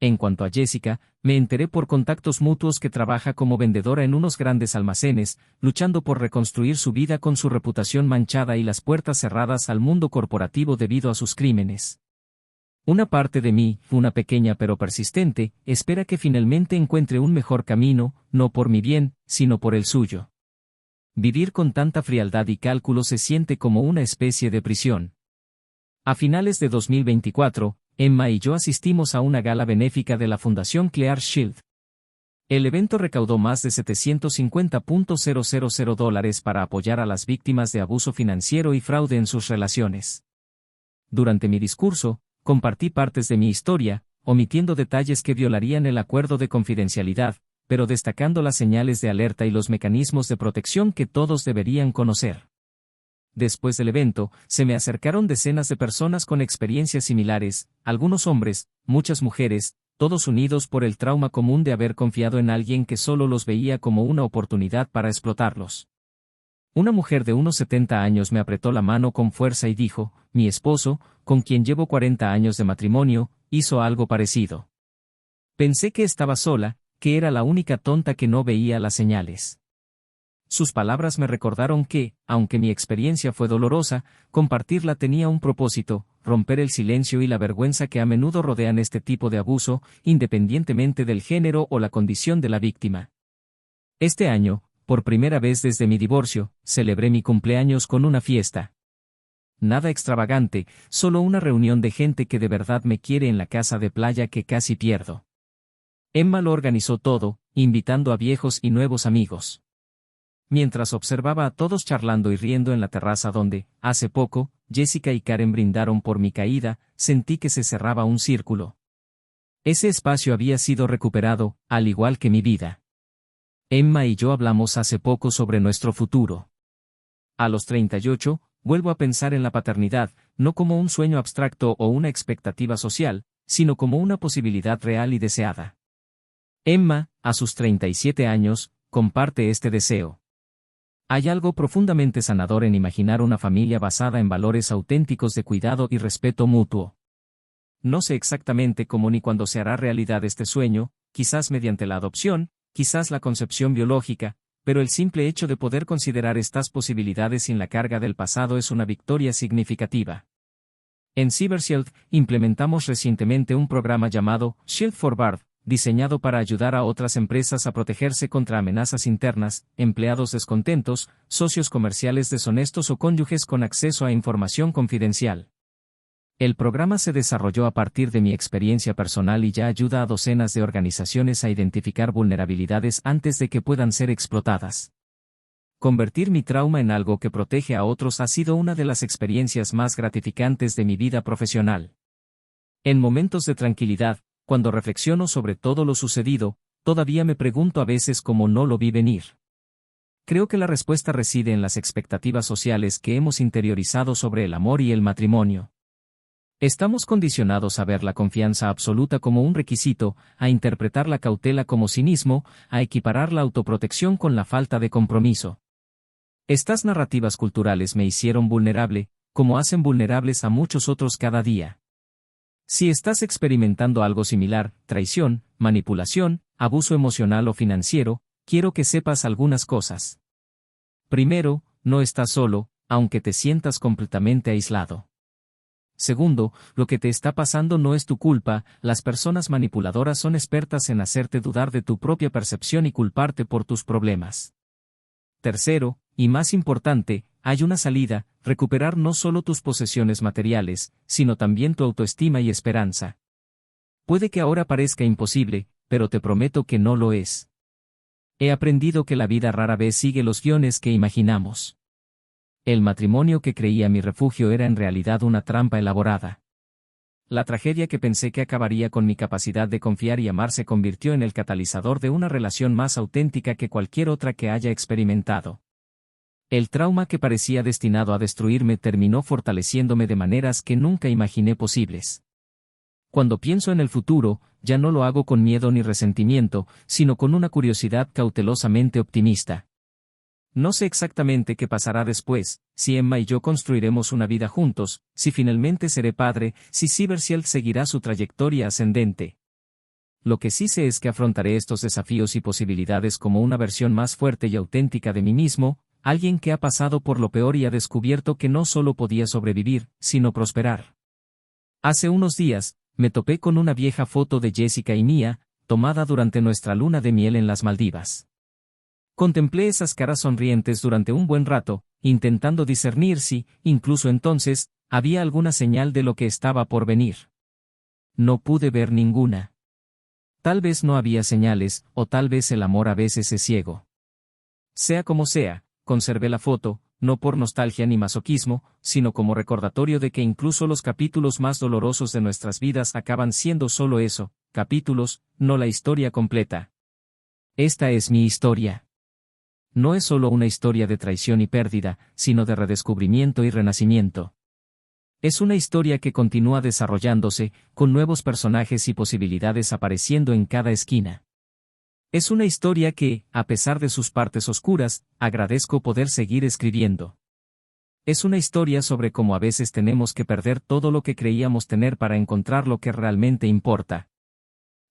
En cuanto a Jessica, me enteré por contactos mutuos que trabaja como vendedora en unos grandes almacenes, luchando por reconstruir su vida con su reputación manchada y las puertas cerradas al mundo corporativo debido a sus crímenes. Una parte de mí, una pequeña pero persistente, espera que finalmente encuentre un mejor camino, no por mi bien, sino por el suyo. Vivir con tanta frialdad y cálculo se siente como una especie de prisión. A finales de 2024, Emma y yo asistimos a una gala benéfica de la Fundación Clear Shield. El evento recaudó más de $750,000 para apoyar a las víctimas de abuso financiero y fraude en sus relaciones. Durante mi discurso, compartí partes de mi historia, omitiendo detalles que violarían el acuerdo de confidencialidad, pero destacando las señales de alerta y los mecanismos de protección que todos deberían conocer. Después del evento, se me acercaron decenas de personas con experiencias similares, algunos hombres, muchas mujeres, todos unidos por el trauma común de haber confiado en alguien que solo los veía como una oportunidad para explotarlos. Una mujer de unos 70 años me apretó la mano con fuerza y dijo, mi esposo, con quien llevo 40 años de matrimonio, hizo algo parecido. Pensé que estaba sola, que era la única tonta que no veía las señales. Sus palabras me recordaron que, aunque mi experiencia fue dolorosa, compartirla tenía un propósito, romper el silencio y la vergüenza que a menudo rodean este tipo de abuso, independientemente del género o la condición de la víctima. Este año, por primera vez desde mi divorcio, celebré mi cumpleaños con una fiesta. Nada extravagante, solo una reunión de gente que de verdad me quiere en la casa de playa que casi pierdo. Emma lo organizó todo, invitando a viejos y nuevos amigos. Mientras observaba a todos charlando y riendo en la terraza donde, hace poco, Jessica y Karen brindaron por mi caída, sentí que se cerraba un círculo. Ese espacio había sido recuperado, al igual que mi vida. Emma y yo hablamos hace poco sobre nuestro futuro. A los 38, vuelvo a pensar en la paternidad, no como un sueño abstracto o una expectativa social, sino como una posibilidad real y deseada. Emma, a sus 37 años, comparte este deseo. Hay algo profundamente sanador en imaginar una familia basada en valores auténticos de cuidado y respeto mutuo. No sé exactamente cómo ni cuándo se hará realidad este sueño, quizás mediante la adopción, quizás la concepción biológica, pero el simple hecho de poder considerar estas posibilidades sin la carga del pasado es una victoria significativa. En CyberShield, implementamos recientemente un programa llamado Shield for Bard, diseñado para ayudar a otras empresas a protegerse contra amenazas internas, empleados descontentos, socios comerciales deshonestos o cónyuges con acceso a información confidencial. El programa se desarrolló a partir de mi experiencia personal y ya ayuda a docenas de organizaciones a identificar vulnerabilidades antes de que puedan ser explotadas. Convertir mi trauma en algo que protege a otros ha sido una de las experiencias más gratificantes de mi vida profesional. En momentos de tranquilidad, cuando reflexiono sobre todo lo sucedido, todavía me pregunto a veces cómo no lo vi venir. Creo que la respuesta reside en las expectativas sociales que hemos interiorizado sobre el amor y el matrimonio. Estamos condicionados a ver la confianza absoluta como un requisito, a interpretar la cautela como cinismo, a equiparar la autoprotección con la falta de compromiso. Estas narrativas culturales me hicieron vulnerable, como hacen vulnerables a muchos otros cada día. Si estás experimentando algo similar, traición, manipulación, abuso emocional o financiero, quiero que sepas algunas cosas. Primero, no estás solo, aunque te sientas completamente aislado. Segundo, lo que te está pasando no es tu culpa, las personas manipuladoras son expertas en hacerte dudar de tu propia percepción y culparte por tus problemas. Tercero, y más importante, hay una salida, recuperar no solo tus posesiones materiales, sino también tu autoestima y esperanza. Puede que ahora parezca imposible, pero te prometo que no lo es. He aprendido que la vida rara vez sigue los guiones que imaginamos. El matrimonio que creía mi refugio era en realidad una trampa elaborada. La tragedia que pensé que acabaría con mi capacidad de confiar y amar se convirtió en el catalizador de una relación más auténtica que cualquier otra que haya experimentado. El trauma que parecía destinado a destruirme terminó fortaleciéndome de maneras que nunca imaginé posibles. Cuando pienso en el futuro, ya no lo hago con miedo ni resentimiento, sino con una curiosidad cautelosamente optimista. No sé exactamente qué pasará después, si Emma y yo construiremos una vida juntos, si finalmente seré padre, si CyberShield seguirá su trayectoria ascendente. Lo que sí sé es que afrontaré estos desafíos y posibilidades como una versión más fuerte y auténtica de mí mismo, alguien que ha pasado por lo peor y ha descubierto que no solo podía sobrevivir, sino prosperar. Hace unos días, me topé con una vieja foto de Jessica y mía, tomada durante nuestra luna de miel en las Maldivas. Contemplé esas caras sonrientes durante un buen rato, intentando discernir si, incluso entonces, había alguna señal de lo que estaba por venir. No pude ver ninguna. Tal vez no había señales, o tal vez el amor a veces es ciego. Sea como sea, conservé la foto, no por nostalgia ni masoquismo, sino como recordatorio de que incluso los capítulos más dolorosos de nuestras vidas acaban siendo solo eso, capítulos, no la historia completa. Esta es mi historia. No es solo una historia de traición y pérdida, sino de redescubrimiento y renacimiento. Es una historia que continúa desarrollándose, con nuevos personajes y posibilidades apareciendo en cada esquina. Es una historia que, a pesar de sus partes oscuras, agradezco poder seguir escribiendo. Es una historia sobre cómo a veces tenemos que perder todo lo que creíamos tener para encontrar lo que realmente importa.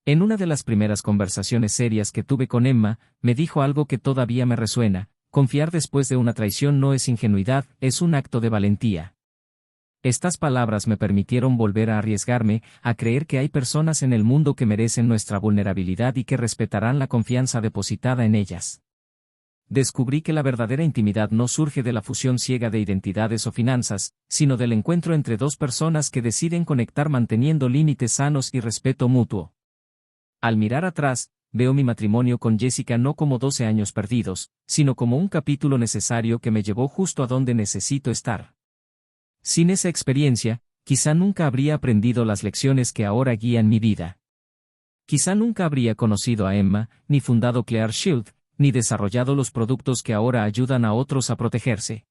En una de las primeras conversaciones serias que tuve con Emma, me dijo algo que todavía me resuena: confiar después de una traición no es ingenuidad, es un acto de valentía. Estas palabras me permitieron volver a arriesgarme, a creer que hay personas en el mundo que merecen nuestra vulnerabilidad y que respetarán la confianza depositada en ellas. Descubrí que la verdadera intimidad no surge de la fusión ciega de identidades o finanzas, sino del encuentro entre dos personas que deciden conectar manteniendo límites sanos y respeto mutuo. Al mirar atrás, veo mi matrimonio con Jessica no como 12 años perdidos, sino como un capítulo necesario que me llevó justo a donde necesito estar. Sin esa experiencia, quizá nunca habría aprendido las lecciones que ahora guían mi vida. Quizá nunca habría conocido a Emma, ni fundado Clear Shield, ni desarrollado los productos que ahora ayudan a otros a protegerse.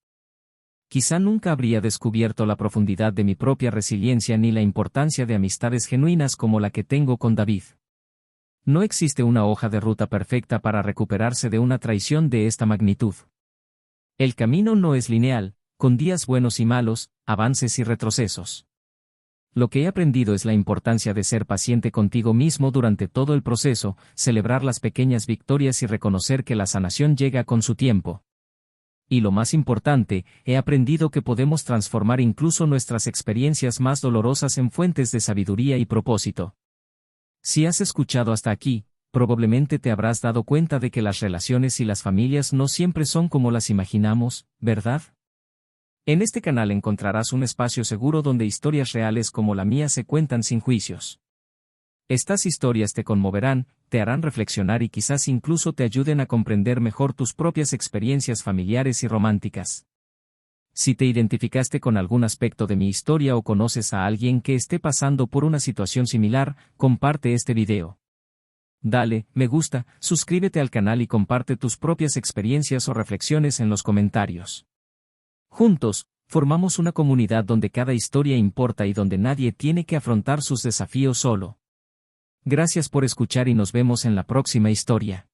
Quizá nunca habría descubierto la profundidad de mi propia resiliencia ni la importancia de amistades genuinas como la que tengo con David. No existe una hoja de ruta perfecta para recuperarse de una traición de esta magnitud. El camino no es lineal, con días buenos y malos, avances y retrocesos. Lo que he aprendido es la importancia de ser paciente contigo mismo durante todo el proceso, celebrar las pequeñas victorias y reconocer que la sanación llega con su tiempo. Y lo más importante, he aprendido que podemos transformar incluso nuestras experiencias más dolorosas en fuentes de sabiduría y propósito. Si has escuchado hasta aquí, probablemente te habrás dado cuenta de que las relaciones y las familias no siempre son como las imaginamos, ¿verdad? En este canal encontrarás un espacio seguro donde historias reales como la mía se cuentan sin juicios. Estas historias te conmoverán, te harán reflexionar y quizás incluso te ayuden a comprender mejor tus propias experiencias familiares y románticas. Si te identificaste con algún aspecto de mi historia o conoces a alguien que esté pasando por una situación similar, comparte este video. Dale, me gusta, suscríbete al canal y comparte tus propias experiencias o reflexiones en los comentarios. Juntos, formamos una comunidad donde cada historia importa y donde nadie tiene que afrontar sus desafíos solo. Gracias por escuchar y nos vemos en la próxima historia.